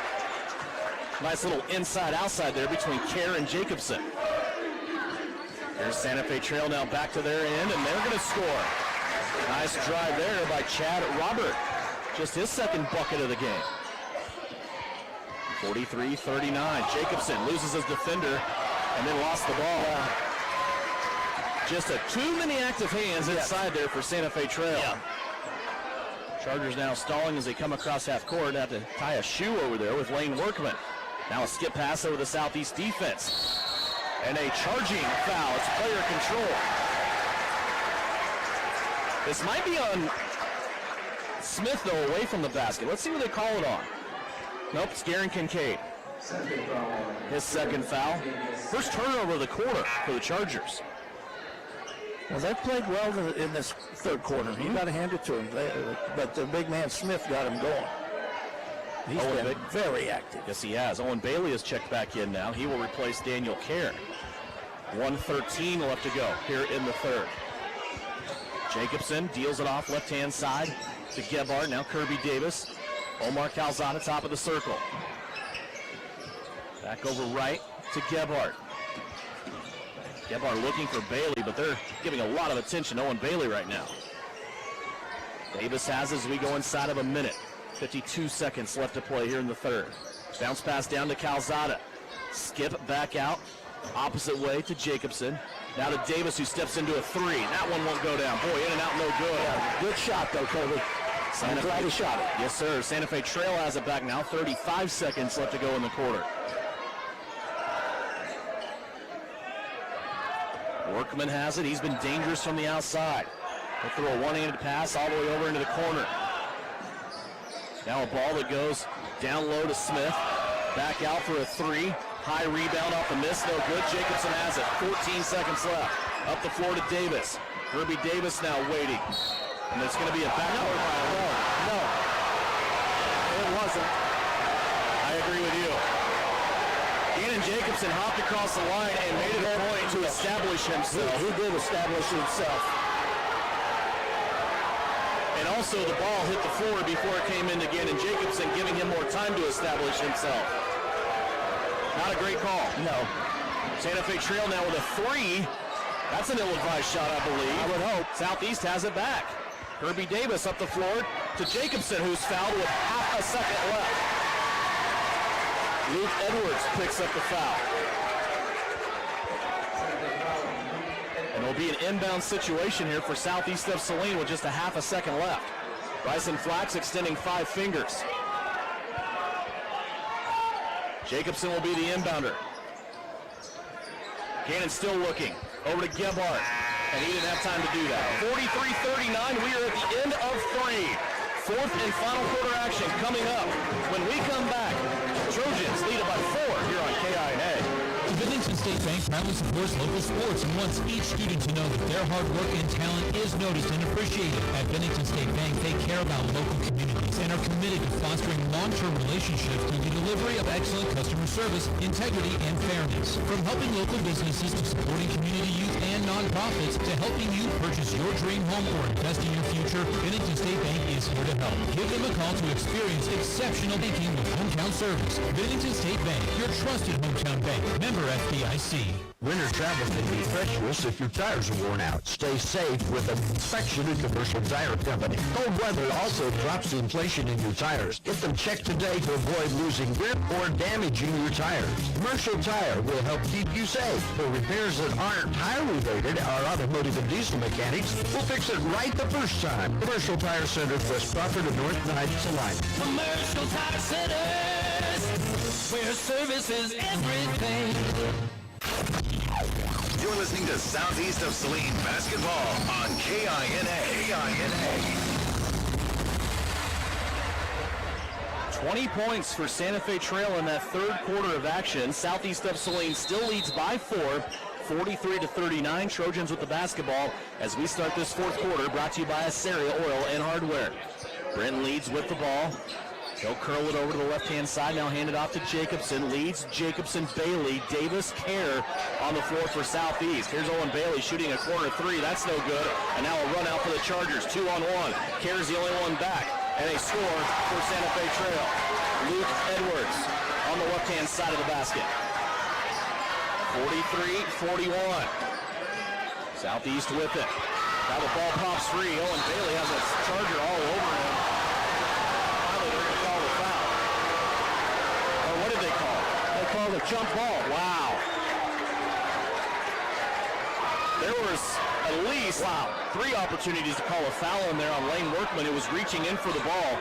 Nice little inside-outside there between Kerr and Jacobson. Here's Santa Fe Trail now back to their end, and they're going to score. Nice drive there by Chad Robert. Just his second bucket of the game. 43-39. Jacobson loses his defender and then lost the ball. Just too many active hands inside there for Santa Fe Trail. Chargers now stalling as they come across half court. Have to tie a shoe over there with Lane Workman. Now a skip pass over the Southeast defense. And a charging foul. It's player control. This might be on Smith, though, away from the basket. Let's see what they call it on. Nope, it's Garen Kincaid. His second foul. First turnover of the quarter for the Chargers. Well, they played well in this third quarter. You got to hand it to them. But the big man Smith got him going. He's been very active. Yes, he has. Owen Bailey is checked back in now. He will replace Daniel Kerr. 1:13 left to go here in the third. Jacobson deals it off left-hand side to Gebhardt. Now Kirby Davis. Omar Calzada, top of the circle. Back over right to Gebhardt. Gebhardt looking for Bailey, but they're giving a lot of attention to Owen Bailey right now. Davis has as we go inside of a minute. 52 seconds left to play here in the third. Bounce pass down to Calzada. Skip back out. Opposite way to Jacobson. Now to Davis, who steps into a 3. That one won't go down. Boy, in and out, no good. Yeah, good shot, though, Kobe. I'm glad he shot it. Yes, sir. Santa Fe Trail has it back now. 35 seconds left to go in the quarter. Workman has it. He's been dangerous from the outside. He'll throw a one-handed pass all the way over into the corner. Now a ball that goes down low to Smith. Back out for a three. High rebound off the miss, no good. Jacobson has it. 14 seconds left. Up the floor to Davis. Kirby Davis now waiting. And it's going to be a backdoor violation. No. It wasn't. I agree with you. Gannon Jacobson hopped across the line and made it a point to establish himself. He did establish himself. And also the ball hit the floor before it came into Gannon Jacobson, giving him more time to establish himself. Not a great call. No. Santa Fe Trail now with a three. That's an ill-advised shot, I believe. I would hope. Southeast has it back. Kirby Davis up the floor to Jacobson, who's fouled with half a second left. Luke Edwards picks up the foul. And it'll be an inbound situation here for Southeast of Saline with just a half a second left. Bryson Flax extending 5 fingers. Jacobson will be the inbounder. Gannon still looking. Over to Gebhardt. And he didn't have time to do that. 43-39. We are at the end of 3. Fourth and final quarter action coming up. When we come back, Trojans lead it by 4 here on KINA. Bennington State Bank proudly supports local sports and wants each student to know that their hard work and talent is noticed and appreciated. At Bennington State Bank, they care about local communities and are committed to fostering long-term relationships through the delivery of excellent customer service, integrity, and fairness. From helping local businesses to supporting community youth and nonprofits to helping you purchase your dream home or invest in your future, Bennington State Bank is here to help. Give them a call to experience exceptional banking with hometown service. Bennington State Bank, your trusted hometown bank. Member FDIC. Winter travel can be treacherous if your tires are worn out. Stay safe with an inspection at Commercial Tire Company. Cold weather also drops the inflation in your tires. Get them checked today to avoid losing grip or damaging your tires. Commercial Tire will help keep you safe. For repairs that aren't tire-related, our automotive and diesel mechanics will fix it right the first time. Commercial Tire Center, West Crawford and North 9th Saline. Commercial Tire Centers, where service is everything. You're listening to Southeast of Saline Basketball on KINA. 20 points for Santa Fe Trail in that third quarter of action. Southeast of Saline still leads by 4, 43-39. Trojans with the basketball as we start this fourth quarter, brought to you by Assaria Oil and Hardware. Brenton leads with the ball. He'll curl it over to the left-hand side, now hand it off to Jacobson. Leads Jacobson, Bailey, Davis, Kerr on the floor for Southeast. Here's Owen Bailey shooting a corner three. That's no good. And now a run out for the Chargers. 2-on-1. Kerr's the only one back. And a score for Santa Fe Trail. Luke Edwards on the left-hand side of the basket. 43-41. Southeast with it. Now the ball pops free. Owen Bailey has a Charger all over him. Finally, they're going to call the foul. Or what did they call? They called a jump ball. Wow. There was at least 3 opportunities to call a foul in there on Lane Workman, who was reaching in for the ball.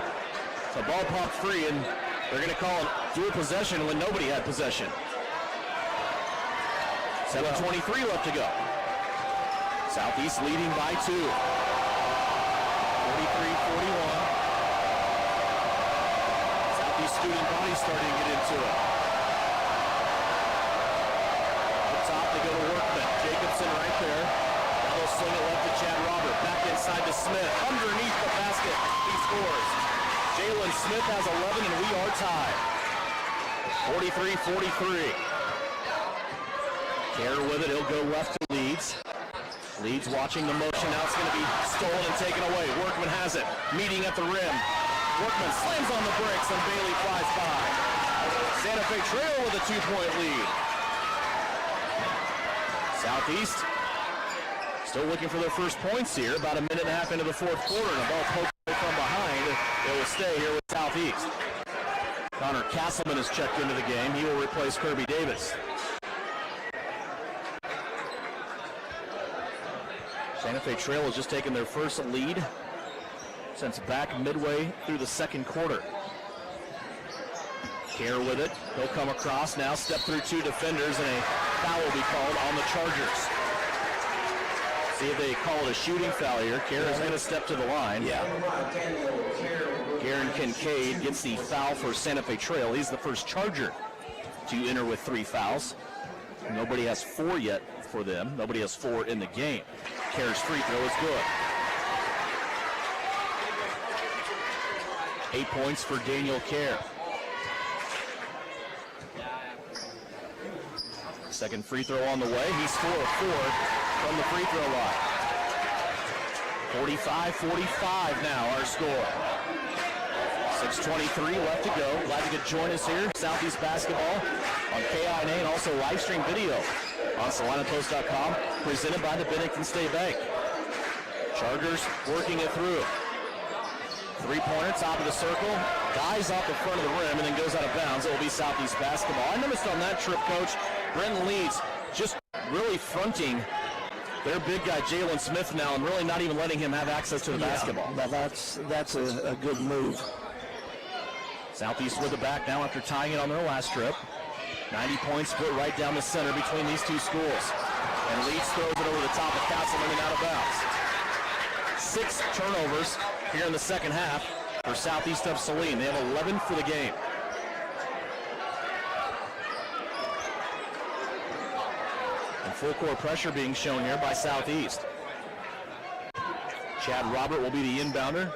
So ball popped free, and they're going to call it dual possession when nobody had possession. 7:23 left to go. Southeast leading by 2. 43-41. Southeast student body starting to get into it. Up top they go to Workman. Jacobson right there. Now they'll sling it left to Chad Robert. Back inside to Smith. Underneath the basket. He scores. Jalen Smith has 11 and we are tied. 43-43. Kerr with it. He'll go left to Leeds. Leeds watching the motion. Now it's going to be stolen and taken away. Workman has it. Meeting at the rim. Workman slams on the brakes and Bailey flies by. Santa Fe Trail with a 2-point lead. Southeast still looking for their first points here. About a minute and a half into the fourth quarter. And the ball poked from behind. They will stay here with Southeast. Connor Castleman is checked into the game. He will replace Kirby Davis. Santa Fe Trail has just taken their first lead since back midway through the second quarter. Kerr with it. He'll come across now, step through 2 defenders, and a foul will be called on the Chargers. See if they call it a shooting foul here. Karen's going to step to the line. Yeah. Garen Kincaid gets the foul for Santa Fe Trail. He's the first Charger to enter with 3 fouls. Nobody has 4 yet for them. Nobody has 4 in the game. Karen's free throw is good. 8 points for Daniel Kerr. Second free throw on the way. He's 4 of 4 from the free throw line. 45-45 now our score. 6:23 left to go. Glad you could join us here. Southeast Basketball on KINA and also live stream video on SalinaPost.com, presented by the Bennington State Bank. Chargers working it through. 3-pointer, top of the circle, dives off the front of the rim, and then goes out of bounds. It will be Southeast Basketball. I noticed on that trip, Coach, Brenton Leeds just really fronting their big guy, Jalen Smith, now, and really not even letting him have access to the basketball. Well, that's a good move. Southeast with the back now after tying it on their last trip. 90 points split right down the center between these two schools. And Leeds throws it over the top of Castleman and out of bounds. 6 turnovers here in the second half for Southeast of Saline. They have 11 for the game. And full court pressure being shown here by Southeast. Chad Robert will be the inbounder.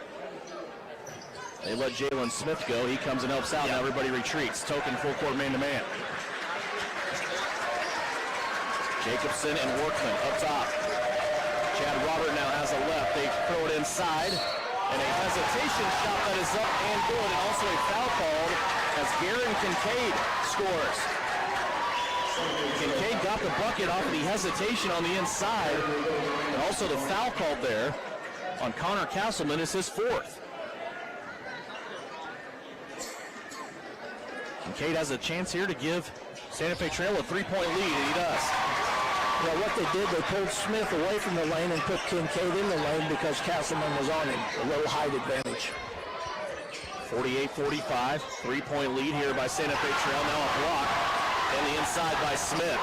They let Jalen Smith go. He comes and helps out. Now everybody retreats. Token full court man-to-man. Jacobson and Workman up top. Chad Robert now has a left. They throw it inside. And a hesitation shot that is up and good. And also a foul called as Garen Kincaid scores. Kincaid got the bucket off of the hesitation on the inside. And also the foul called there on Connor Castleman is his 4th. Kincaid has a chance here to give Santa Fe Trail a 3-point lead, and he does. Well, what they did, they pulled Smith away from the lane and put Kincaid in the lane because Castleman was on him. A little height advantage. 48-45, 3-point lead here by Santa Fe Trail. Now a block, and the inside by Smith.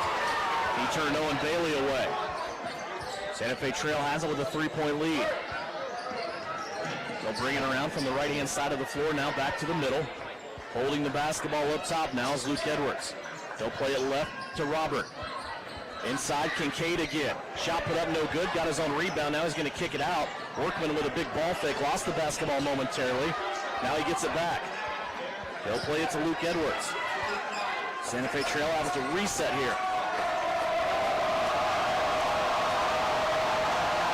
He turned Owen Bailey away. Santa Fe Trail has it with a 3-point lead. They'll bring it around from the right-hand side of the floor, now back to the middle. Holding the basketball up top now is Luke Edwards. They'll play it left to Robert. Inside, Kincaid again. Shot put up, no good. Got his own rebound. Now he's going to kick it out. Workman with a big ball fake. Lost the basketball momentarily. Now he gets it back. They'll play it to Luke Edwards. Santa Fe Trail having to reset here.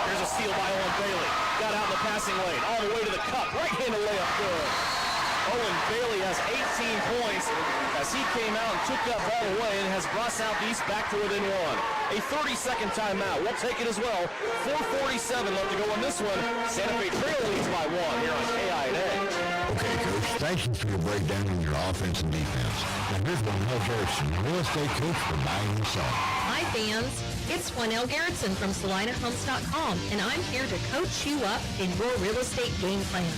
Here's a steal by Owen Bailey. Got out in the passing lane. All the way to the cup. Right-handed layup good. Owen Bailey has 18 points as he came out and took that ball away and has brought Southeast back to within 1. A 30-second timeout. We'll take it as well. 4:47 left to go on this one. Santa Fe Trail leads by 1 here on KINA. Okay, Coach, thank you for your breakdown on your offense and defense. Now here's Juanelle Garrison, real estate coach for buying and selling. Hi fans, it's Juanelle Garrison from SalinaHomes.com, and I'm here to coach you up in your real estate game plan.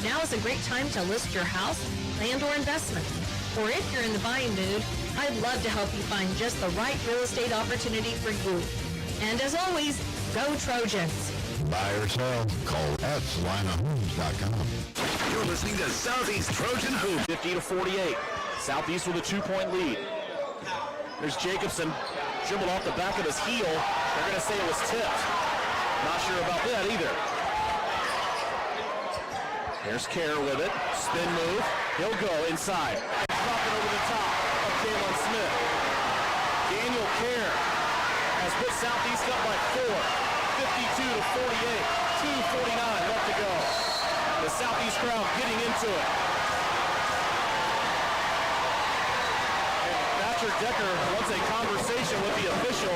Now is a great time to list your house, land, or investment. Or if you're in the buying mood, I'd love to help you find just the right real estate opportunity for you. And as always, go Trojans! Buy or sell, call at SalinaHomes.com. You're listening to Southeast Trojan Hoop. 50-48. Southeast with a 2-point lead. There's Jacobson, dribbled off the back of his heel. They're going to say it was tipped. Not sure about that either. There's Kerr with it. Spin move. He'll go inside. Drop it over the top of Jalen Smith. Daniel Kerr has put Southeast up by 4. 52-48. 2:49 left to go. The Southeast crowd getting into it. And Patrick Decker wants a conversation with the official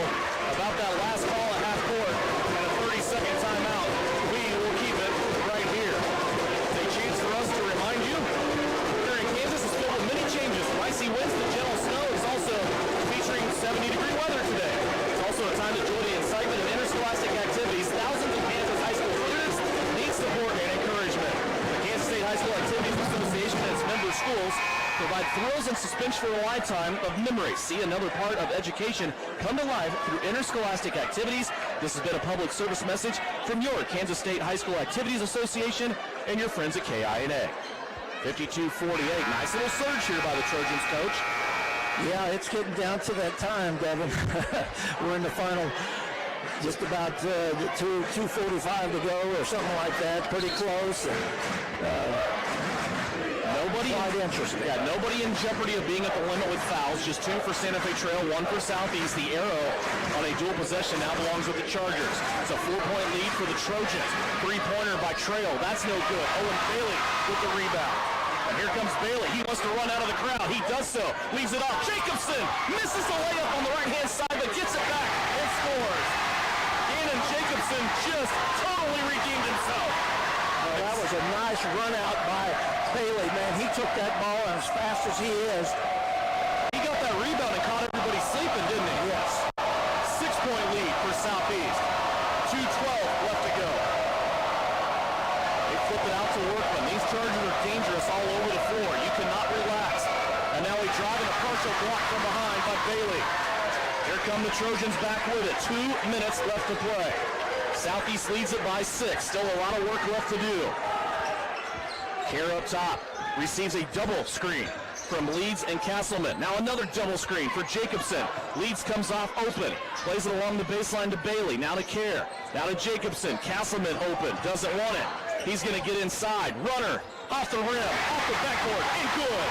about that last call at half court and a 30-second timeout. We will keep it right here. A chance for us to remind you, here in Kansas is filled with many changes. Icy winds, the gentle snow is also featuring 70-degree weather today. It's also a time to join the excitement of interscholastic activities. Thousands of Kansas high school students need support and encouragement. The Kansas State High School Activities Association and its member schools provide thrills and suspension for a lifetime of memories. See another part of education come to life through interscholastic activities This has been a public service message from your Kansas State High School Activities Association and your friends at KINA. 52-48. Nice little surge here by the Trojans, Coach. Yeah, it's getting down to that time, Devin. We're in the final, just about 2:45 to go or something like that. Pretty close. Nobody in jeopardy of being at the limit with fouls. Just 2 for Santa Fe Trail, 1 for Southeast. The arrow on a dual possession now belongs with the Chargers. It's a 4-point lead for the Trojans. 3-pointer by Trail. That's no good. Owen Bailey with the rebound. And here comes Bailey. He wants to run out of the crowd. He does so. Leaves it off. Jacobson misses the layup on the right-hand side, but gets it back and scores. Gannon Jacobson just totally redeemed himself. Well, that was a nice run out by Bailey, man. He took that ball, and as fast as he is, he got that rebound and caught everybody sleeping, didn't he? Yes. 6-point lead for Southeast. 2:12 left to go. They flip it out to Workman. These Chargers are dangerous all over the floor. You cannot relax. And now he driving a partial block from behind by Bailey. Here come the Trojans back with it. 2 minutes left to play. Southeast leads it by 6. Still a lot of work left to do. Kerr up top. Receives a double screen from Leeds and Castleman. Now another double screen for Jacobson. Leeds comes off open. Plays it along the baseline to Bailey. Now to Kerr. Now to Jacobson. Castleman open. Doesn't want it. He's going to get inside. Runner. Off the rim. Off the backboard. And good.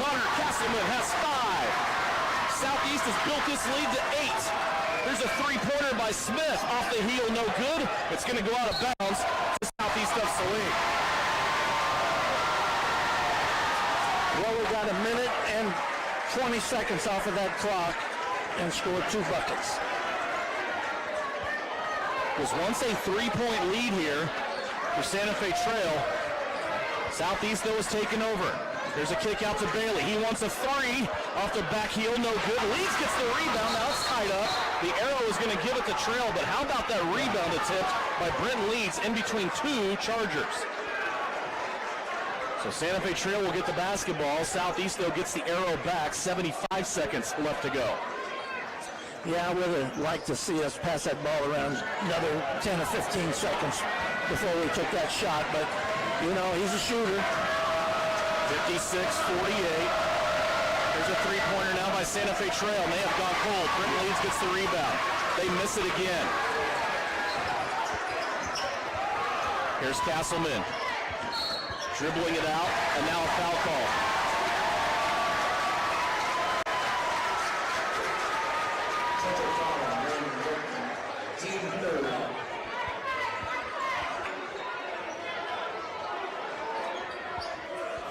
Connor Castleman has 5. Southeast has built this lead to 8. There's a 3-pointer by Smith. Off the heel, no good. It's going to go out of bounds to Southeast of Saline. well, we got a minute and 20 seconds off of that clock and scored 2 buckets. It was once a 3-point lead here for Santa Fe Trail. Southeast, though, is taken over. There's a kick out to Bailey. He wants a 3 off the back heel. No good. Leeds gets the rebound. Now it's tied up. The arrow is going to give it to Trail, but how about that rebound attempt by Brent Leeds in between 2 Chargers? So Santa Fe Trail will get the basketball. Southeast, though, gets the arrow back. 75 seconds left to go. Yeah, I would have liked to see us pass that ball around another 10 or 15 seconds before we took that shot, but, you know, he's a shooter. 56-48. There's a 3-pointer now by Santa Fe Trail. May have gone cold. Brent Leeds gets the rebound. They miss it again. Here's Castleman. Dribbling it out, and now a foul call.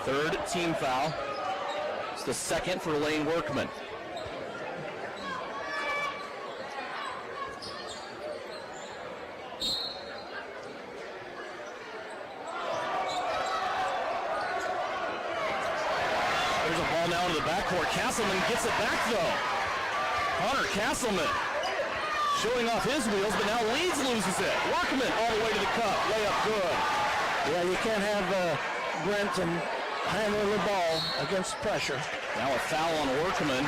Third team foul. It's the second for Lane Workman. There's a ball now to the backcourt. Castleman gets it back, though. Connor Castleman showing off his wheels, but now Leeds loses it. Workman all the way to the cup. Layup good. Yeah, you can't have Brent and handle the ball against pressure. Now a foul on Workman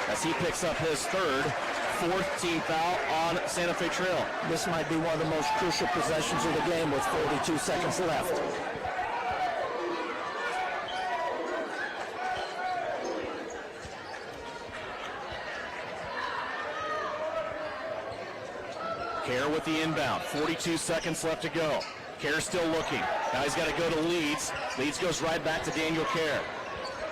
as he picks up his fourth team foul on Santa Fe Trail. This might be one of the most crucial possessions of the game with 42 seconds left. Kerr with the inbound. 42 seconds left to go. Kerr still looking. Now he's got to go to Leeds. Leeds goes right back to Daniel Kerr.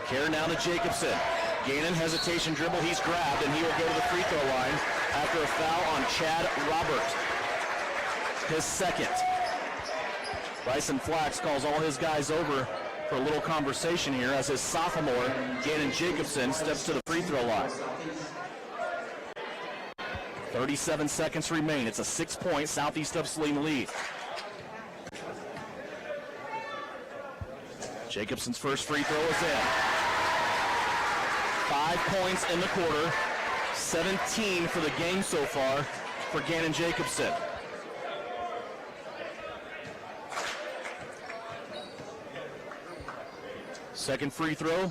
Kerr now to Jacobson. Gannon, hesitation dribble. He's grabbed, and he will go to the free throw line after a foul on Chad Robert. His second. Bryson Flax calls all his guys over for a little conversation here as his sophomore, Gannon Jacobson, steps to the free throw line. 37 seconds remain. It's a 6-point Southeast of Saline lead. Jacobson's first free throw is in. 5 points in the quarter. 17 for the game so far for Gannon Jacobson. Second free throw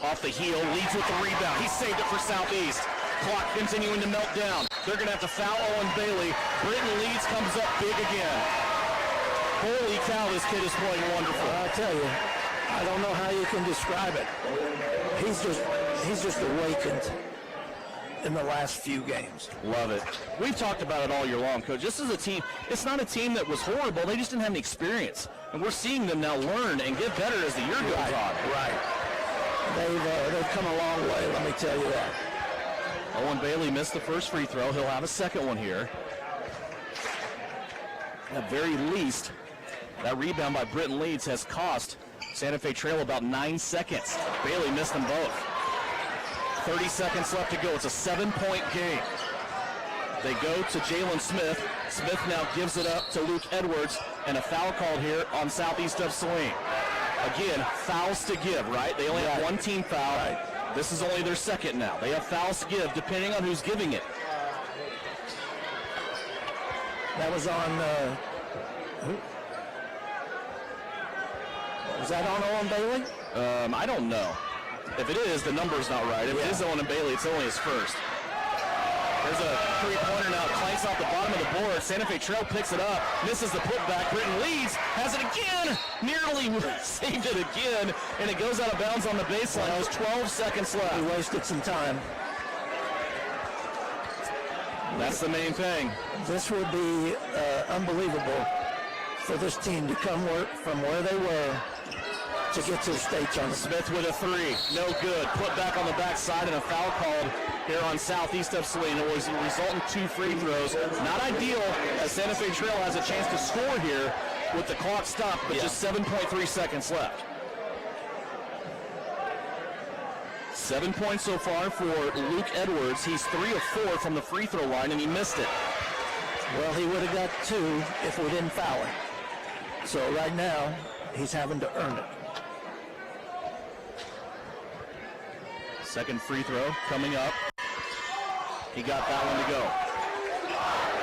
off the heel. Leeds with the rebound. He saved it for Southeast. Clock continuing to melt down. They're going to have to foul Owen Bailey. Britton Leeds comes up big again. Holy cow, this kid is playing wonderful. I tell you, I don't know how you can describe it. He's just awakened in the last few games. Love it. We've talked about it all year long, Coach. This is a team, it's not a team that was horrible. They just didn't have any experience. And we're seeing them now learn and get better as the year goes on. Right. They've come a long way, let me tell you that. Owen Bailey missed the first free throw. He'll have a second one here. At very least, that rebound by Britton Leeds has cost Santa Fe Trail about 9 seconds. Bailey missed them both. 30 seconds left to go. It's a 7-point game. They go to Jalen Smith. Smith now gives it up to Luke Edwards, and a foul called here on southeast of Saline. Again, fouls to give, right? They only have one team foul. Right. This is only their second now. They have fouls to give depending on who's giving it. That was on, was that on Owen Bailey? I don't know. If it is, the number's not right. If it is Owen Bailey, it's only his first. There's a three-pointer now. Clanks off the bottom of the board. Santa Fe Trail picks it up. Misses the putback. Britton Leeds has it again. Nearly saved it again. And it goes out of bounds on the baseline. There's 12 seconds left. He wasted some time. That's the main thing. This would be unbelievable for this team to come from where they were to get to the state tournament. Smith with a three. No good. Put back on the backside and a foul called here on southeast of Saline. It was resulting 2 free throws. Not ideal as Santa Fe Trail has a chance to score here with the clock stopped, but just 7.3 seconds left. 7 points so far for Luke Edwards. He's 3 of 4 from the free throw line, and he missed it. Well, he would have got 2 if we didn't foul him. So right now, he's having to earn it. Second free throw coming up. He got that one to go.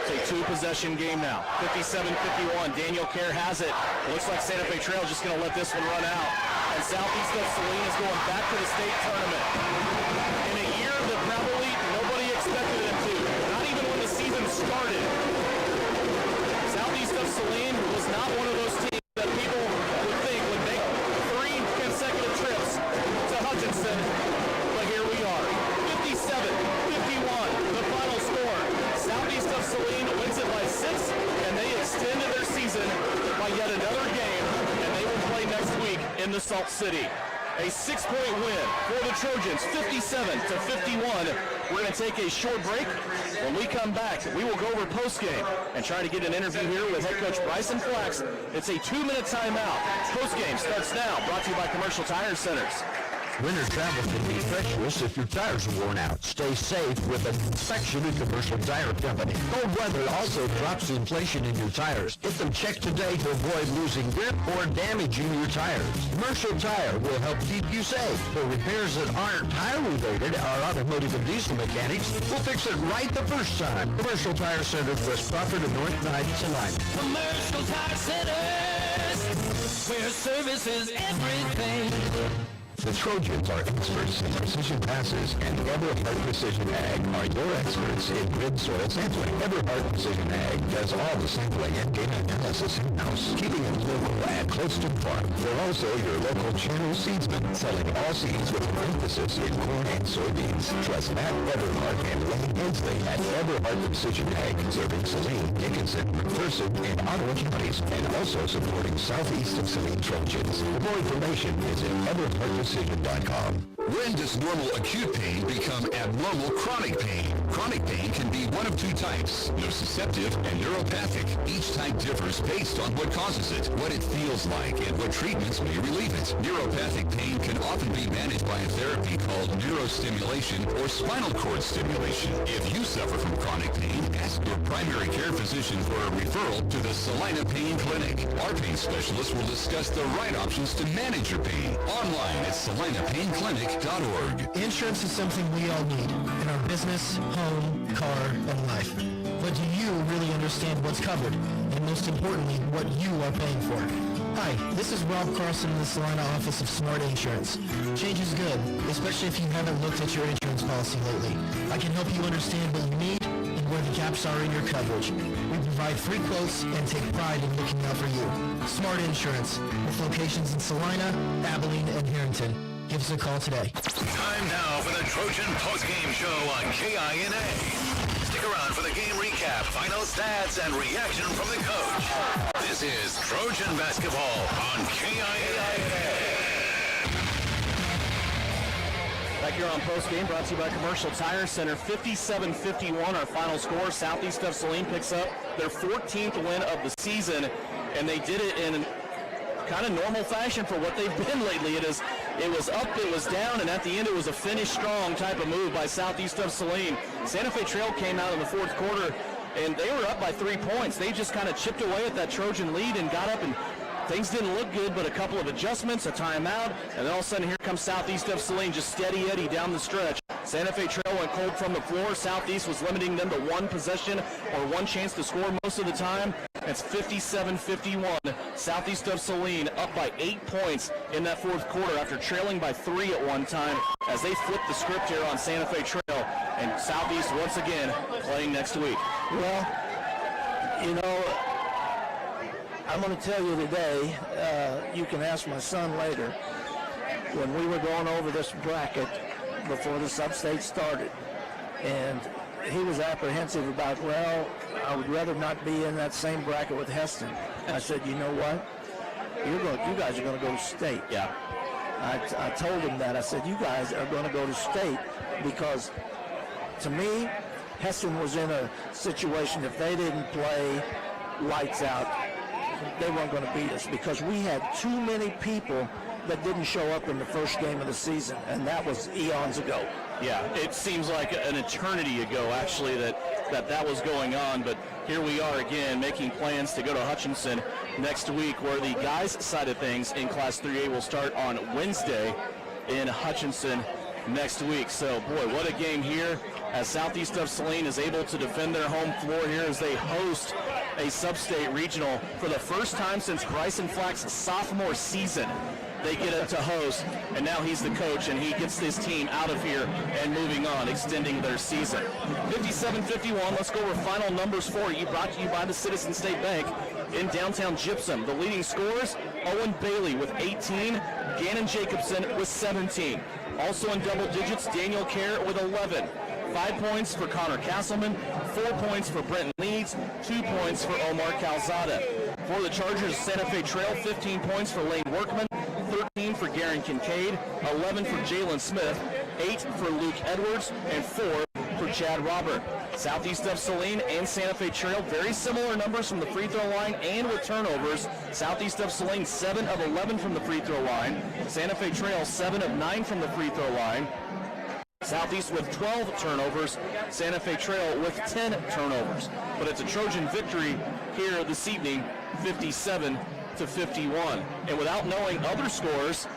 It's a 2-possession game now. 57-51. Daniel Kerr has it. Looks like Santa Fe Trail just going to let this one run out. And southeast of Saline is going back to the state tournament. In a year that probably nobody expected them to. Not even when the season started. Southeast of Saline was not one of those teams that people would think would make 3 consecutive trips to Hutchinson. But here we are. 57-51, the final score. Southeast of Saline wins it by 6, and they extended their season by yet another game, and they will play next week in the Salt City. A 6-point win for the Trojans, 57-51. We're going to take a short break. When we come back, we will go over postgame and try to get an interview here with head coach Bryson Flax. It's a 2-minute timeout. Postgame starts now, brought to you by Commercial Tire Centers. Winter travel can be treacherous if your tires are worn out. Stay safe with an inspection at Commercial Tire Company. Cold weather also drops the inflation in your tires. Get them checked today to avoid losing grip or damaging your tires. Commercial Tire will help keep you safe. For repairs that aren't tire-related, our automotive and diesel mechanics will fix it right the first time. Commercial Tire Center, West Crawford and North 99. Commercial Tire Centers, where service is everything. The Trojans are experts in precision passes, and Everhart Precision Ag are your experts in grid soil sampling. Everhart Precision Ag does all the sampling and data analysis in-house, keeping it local and close to the farm. They're also your local channel seedsman, selling all seeds with an emphasis in corn and soybeans. Trust Matt Everhart and Lane Hensley at Everhart Precision Ag, serving Saline, Dickinson, McPherson, and Ottawa counties, and also supporting southeast of Saline Trojans. For more information, visit EverhartPrecision.com. When does normal acute pain become abnormal chronic pain? Chronic pain can be one of 2 types, nociceptive and neuropathic. Each type differs based on what causes it, what it feels like, and what treatments may relieve it. Neuropathic pain can often be managed by a therapy called neurostimulation or spinal cord stimulation. If you suffer from chronic pain, ask your primary care physician for a referral to the Saline Pain Clinic. Our pain specialist will discuss the right options to manage your pain. Online at SalinePainClinic.org. Insurance is something we all need in our business, home, car, and life. But do you really understand what's covered? And most importantly, what you are paying for? Hi, this is Rob Carson in the Salina office of Smart Insurance. Change is good, especially if you haven't looked at your insurance policy lately. I can help you understand what you need and where the gaps are in your coverage. We provide free quotes and take pride in looking out for you. Smart Insurance, with locations in Salina, Abilene, and Harrington. Give us a call today. Time now for the Trojan postgame show on KINA. Stick around for the game recap, final stats, and reaction from the coach. This is Trojan basketball on KINA. Back here on postgame, brought to you by Commercial Tire Center. 57-51, our final score. Southeast of Saline picks up their 14th win of the season, and they did it in kind of normal fashion for what they've been lately. It was up, it was down, and at the end it was a finish strong type of move by Southeast of Saline. Santa Fe Trail came out in the fourth quarter, and they were up by 3 points. They just kind of chipped away at that Trojan lead and got up, and things didn't look good, but a couple of adjustments, a timeout, and then all of a sudden here comes Southeast of Saline, just steady Eddie down the stretch. Santa Fe Trail went cold from the floor. Southeast was limiting them to one possession or one chance to score most of the time. It's 57-51. Southeast of Saline up by 8 points in that fourth quarter after trailing by 3 at one time as they flip the script here on Santa Fe Trail, and Southeast once again playing next week. Well, you know, I'm going to tell you today, you can ask my son later, when we were going over this bracket before the sub-state started, and he was apprehensive about, well, I would rather not be in that same bracket with Heston. I said, you know what? You guys are going to go to state. Yeah. I told him that. I said, you guys are going to go to state because, to me, Heston was in a situation, if they didn't play lights out, they weren't going to beat us because we had too many people that didn't show up in the first game of the season, and that was eons ago. Yeah, it seems like an eternity ago, actually, that was going on, but here we are again making plans to go to Hutchinson next week, where the guys' side of things in Class 3A will start on Wednesday in Hutchinson next week. So, boy, what a game here as Southeast of Saline is able to defend their home floor here as they host a sub-state regional for the first time since Bryson Flack's sophomore season. They get it to host, and now he's the coach, and he gets this team out of here and moving on, extending their season. 57-51, let's go over final numbers for you, brought to you by the Citizen State Bank in downtown Gypsum. The leading scorers, Owen Bailey with 18, Gannon Jacobson with 17. Also in double digits, Daniel Kerr with 11. 5 points for Connor Castleman, 4 points for Brenton Leeds, 2 points for Omar Calzada. For the Chargers, Santa Fe Trail, 15 points for Lane Workman, 13 for Garen Kincaid, 11 for Jalen Smith, 8 for Luke Edwards, and 4 for Chad Robert. Southeast of Saline and Santa Fe Trail, very similar numbers from the free throw line and with turnovers. Southeast of Saline, 7 of 11 from the free throw line. Santa Fe Trail, 7 of 9 from the free throw line. Southeast with 12 turnovers, Santa Fe Trail with 10 turnovers. But it's a Trojan victory here this evening, 57-51. And without knowing other scores,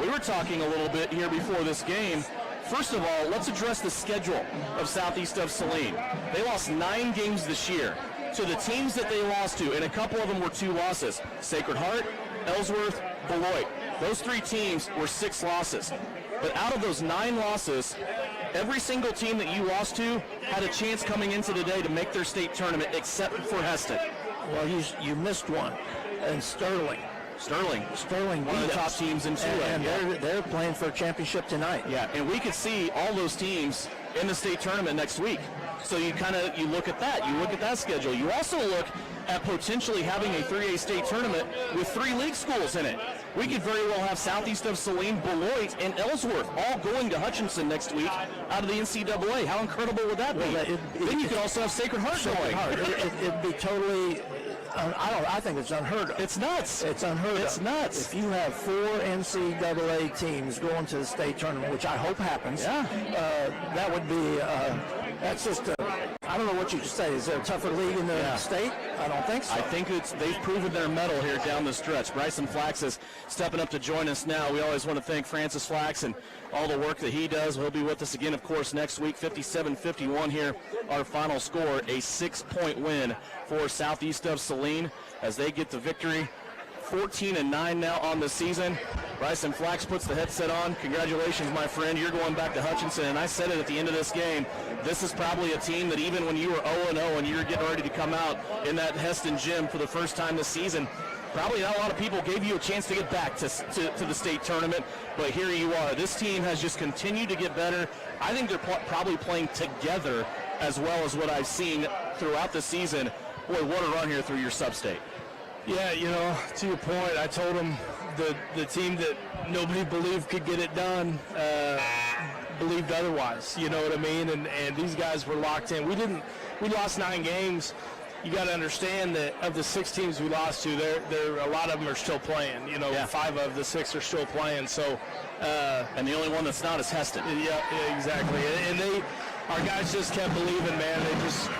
we were talking a little bit here before this game. First of all, let's address the schedule of Southeast of Saline. They lost 9 games this year to the teams that they lost to, and a couple of them were 2 losses. Sacred Heart, Ellsworth, Beloit. Those 3 teams were 6 losses. But out of those 9 losses, every single team that you lost to had a chance coming into today to make their state tournament, except for Heston. Well, you missed one, and Sterling, one of the top teams in 2A. And they're playing for a championship tonight. Yeah, and we could see all those teams in the state tournament next week. So you look at that. You look at that schedule. You also look at potentially having a 3A state tournament with 3 league schools in it. We could very well have Southeast of Saline, Beloit, and Ellsworth all going to Hutchinson next week out of the NCAA. How incredible would that be? Then you could also have Sacred Heart going. It'd be totally... I think it's unheard of. It's nuts. It's unheard of. It's nuts. If you have 4 NCAA teams going to the state tournament, which I hope happens, that would be, that's just, I don't know what you could say. Is there a tougher league in the state? I don't think so. I think they've proven their mettle here down the stretch. Bryson Flax is stepping up to join us now. We always want to thank Francis Flax and all the work that he does. He'll be with us again, of course, next week. 57-51 here, our final score, a 6-point win for Southeast of Saline as they get the victory. 14-9 now on the season. Bryson Flax puts the headset on. Congratulations, my friend. You're going back to Hutchinson. And I said it at the end of this game. This is probably a team that even when you were 0-0 and you were getting ready to come out in that Heston gym for the first time this season, probably not a lot of people gave you a chance to get back to the state tournament. But here you are. This team has just continued to get better. I think they're probably playing together as well as what I've seen throughout the season. Boy, what a run here through your sub-state. Yeah, to your point, I told them the team that nobody believed could get it done believed otherwise. You know what I mean? And these guys were locked in. We lost 9 games. You got to understand that of the 6 teams we lost to, there a lot of them are still playing. 5 of the 6 are still playing. So, and the only one that's not is Heston. Yeah, exactly. And our guys just kept believing, man.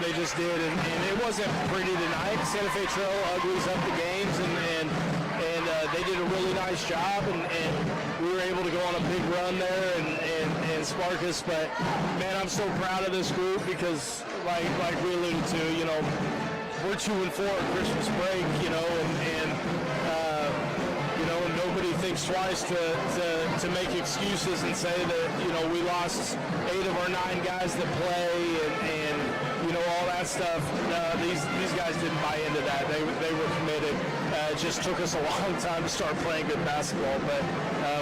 They just did, and it wasn't pretty tonight. Santa Fe Trail uglies up the games, and they did a really nice job, and we were able to go on a big run there and spark us. But man, I'm so proud of this group because, like we alluded to, we're 2-4 at Christmas break, and nobody thinks twice to make excuses and say that we lost 8 of our 9 guys that play and all that stuff. These guys didn't buy into that. They were committed. It just took us a long time to start playing good basketball, but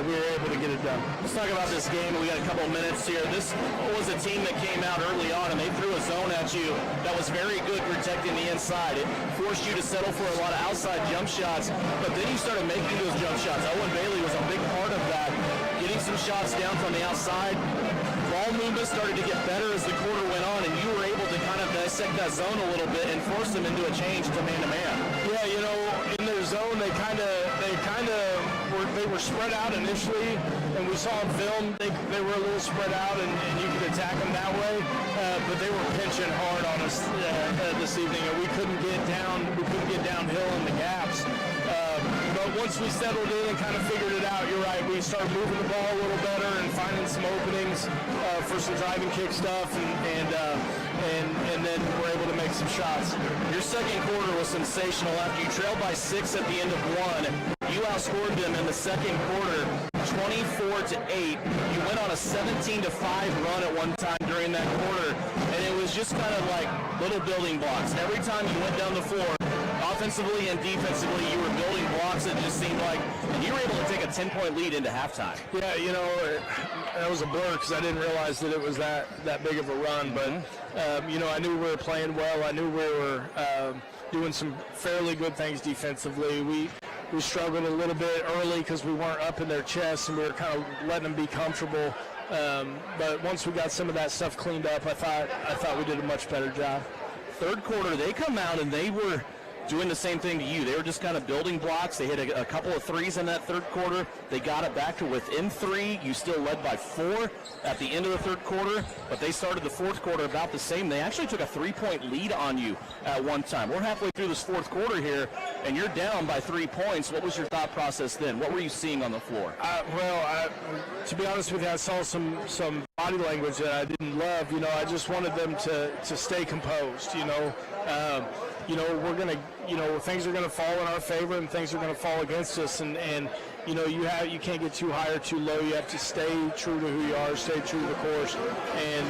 we were able to get it done. Let's talk about this game. We got a couple of minutes here. This was a team that came out early on and they threw a zone at you that was very good protecting the inside. It forced you to settle for a lot of outside jump shots, but then you started making those jump shots. Owen Bailey was a big part of that, getting some shots down from the outside. Ball movement started to get better as the quarter went on, and you were able to kind of dissect that zone a little bit and force them into a change to man-to-man. Yeah, in their zone, they were spread out initially, and we saw on film they were a little spread out, and you could attack them that way. But they were pinching hard on us this evening, and we couldn't get downhill in the gaps. But once we settled in and kind of figured it out, you're right, we started moving the ball a little better and finding some openings for some driving kick stuff, and then we're able to make some shots. Your second quarter was sensational. After you trailed by 6 at the end of 1, you outscored them in the second quarter 24-8. You went on a 17-5 run at one time during that quarter, and it was just kind of like little building blocks. Every time you went down the floor, offensively and defensively, you were building blocks. It just seemed like, and you were able to take a 10-point lead into halftime. Yeah, that was a blur because I didn't realize that it was that big of a run. But I knew we were playing well. I knew we were doing some fairly good things defensively. We struggled a little bit early because we weren't up in their chests and we were kind of letting them be comfortable. But once we got some of that stuff cleaned up, I thought we did a much better job. Third quarter, they come out and they were doing the same thing to you. They were just kind of building blocks. They hit a couple of threes in that third quarter. They got it back to within 3. You still led by 4 at the end of the third quarter, but they started the fourth quarter about the same. They actually took a 3-point lead on you at one time. We're halfway through this fourth quarter here, and you're down by 3 points. What was your thought process then? What were you seeing on the floor? To be honest with you, I saw some body language that I didn't love. I just wanted them to stay composed. We're gonna, things are gonna fall in our favor and things are gonna fall against us, and you can't get too high or too low. You have to stay true to who you are, stay true to the course, and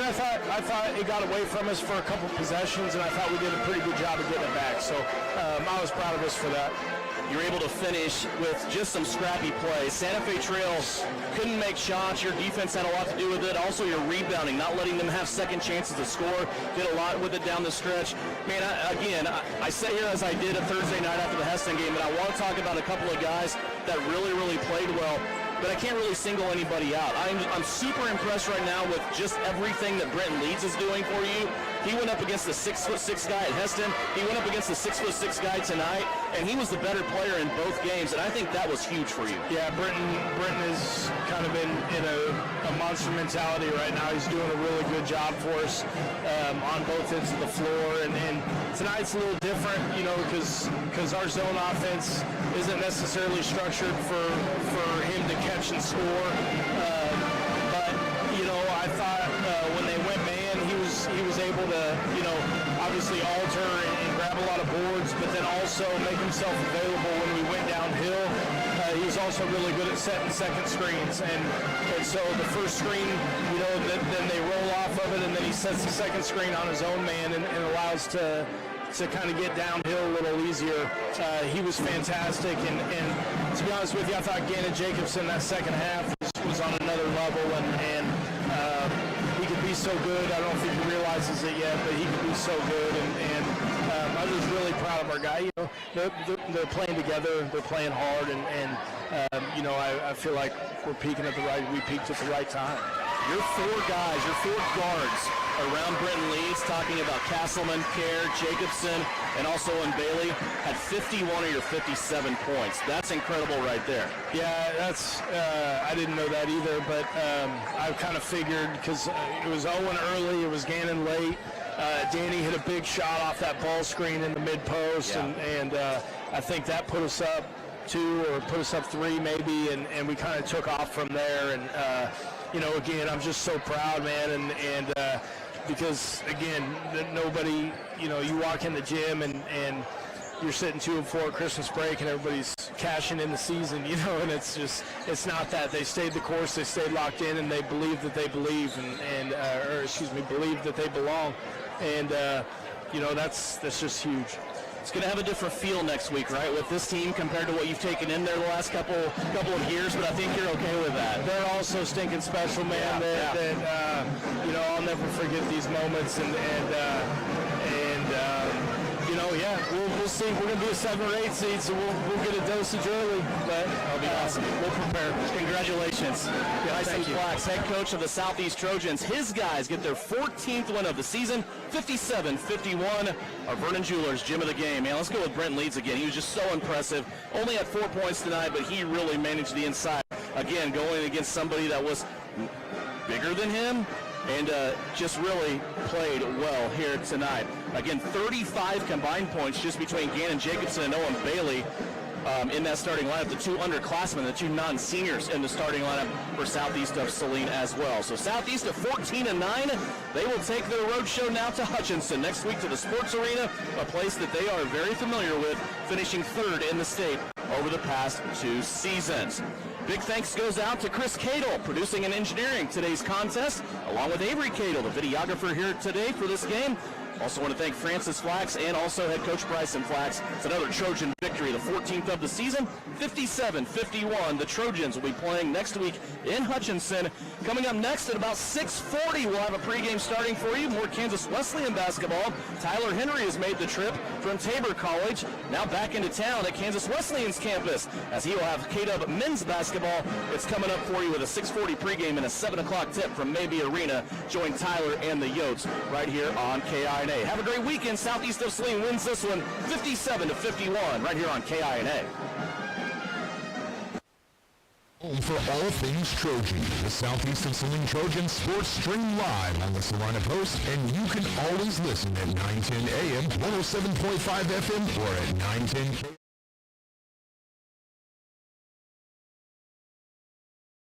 I thought it got away from us for a couple possessions, and I thought we did a pretty good job of getting it back. So I was proud of us for that. You're able to finish with just some scrappy plays. Santa Fe Trail couldn't make shots. Your defense had a lot to do with it. Also, your rebounding, not letting them have second chances to score. Did a lot with it down the stretch. Man, I sat here as I did a Thursday night after the Heston game, and I want to talk about a couple of guys that really, really played well. But I can't really single anybody out. I'm super impressed right now with just everything that Brenton Leeds is doing for you. He went up against the 6'6" guy at Heston. He went up against the 6'6" guy tonight, and he was the better player in both games, and I think that was huge for you. Yeah, Brenton is kind of in a monster mentality right now. He's doing a really good job for us on both ends of the floor, and tonight's a little different, because our zone offense isn't necessarily structured for him to catch and score. But I thought when they went man, he was able to, obviously alter and grab a lot of boards, but then also make himself available when we went downhill. he was also really good at setting second screens. And so the first screen, then they roll off of it, and then he sets the second screen on his own man and allows to kind of get downhill a little easier. He was fantastic, and to be honest with you, I thought Gannon Jacobson that second half was on another level, and he could be so good. I don't think he realizes it yet, but he could be so good, and I was really proud of our guy. They're playing together, they're playing hard, and I feel like we peaked at the right time. Your four guys, your four guards around Brenton Leeds, talking about Castleman, Kerr, Jacobson, and also in Bailey, had 51 of your 57 points. That's incredible right there. Yeah, I didn't know that either, but I kind of figured because it was Owen early, it was Gannon late. Danny hit a big shot off that ball screen in the mid-post, and I think that put us up 2 or put us up 3 maybe, and we kind of took off from there. And again, I'm just so proud, man, and because again, nobody, you walk in the gym and you're sitting 2 and 4 at Christmas break, and everybody's cashing in the season, and it's not that. They stayed the course, they stayed locked in, and they believe that they believe, believe that they belong, and that's just huge. It's going to have a different feel next week, right, with this team compared to what you've taken in there the last couple of years, but I think you're okay with that. They're all so stinking special, man, I'll never forget these moments, we'll see. We're going to be a 7 or 8 seed, so we'll get a dosage early, but that'll be awesome. We'll prepare. Congratulations. Tyson Flax, head coach of the Southeast Trojans. His guys get their 14th win of the season, 57-51. Our Vernon Jewelers gym of the game. Man, let's go with Brent Leeds again. He was just so impressive. Only had 4 points tonight, but he really managed the inside. Again, going against somebody that was bigger than him, and just really played well here tonight. Again, 35 combined points just between Gannon Jacobson and Owen Bailey in that starting lineup. The 2 underclassmen, the 2 non-seniors in the starting lineup for Southeast of Saline as well. So Southeast of 14-9, they will take their road show now to Hutchinson next week to the Sports Arena, a place that they are very familiar with, finishing 3rd in the state over the past 2 seasons. Big thanks goes out to Chris Cadle, producing and engineering today's contest, along with Avery Cadle, the videographer here today for this game. Also want to thank Francis Flax and also head coach Bryson Flax. It's another Trojan victory, the 14th of the season, 57-51. The Trojans will be playing next week in Hutchinson. Coming up next at about 6:40, we'll have a pregame starting for you. More Kansas Wesleyan basketball. Tyler Henry has made the trip from Tabor College, now back into town at Kansas Wesleyan's campus, as he will have K-Dub men's basketball. It's coming up for you with a 6:40 pregame and a 7 o'clock tip from Maybe Arena. Join Tyler and the Yotes right here on KINA. Have a great weekend. Southeast of Saline wins this one 57-51 right here on KINA. Home for all things Trojan. The Southeast of Saline Trojan Sports stream live on the Salina Post, and you can always listen at 9:10 a.m., 107.5 FM, or at 910K.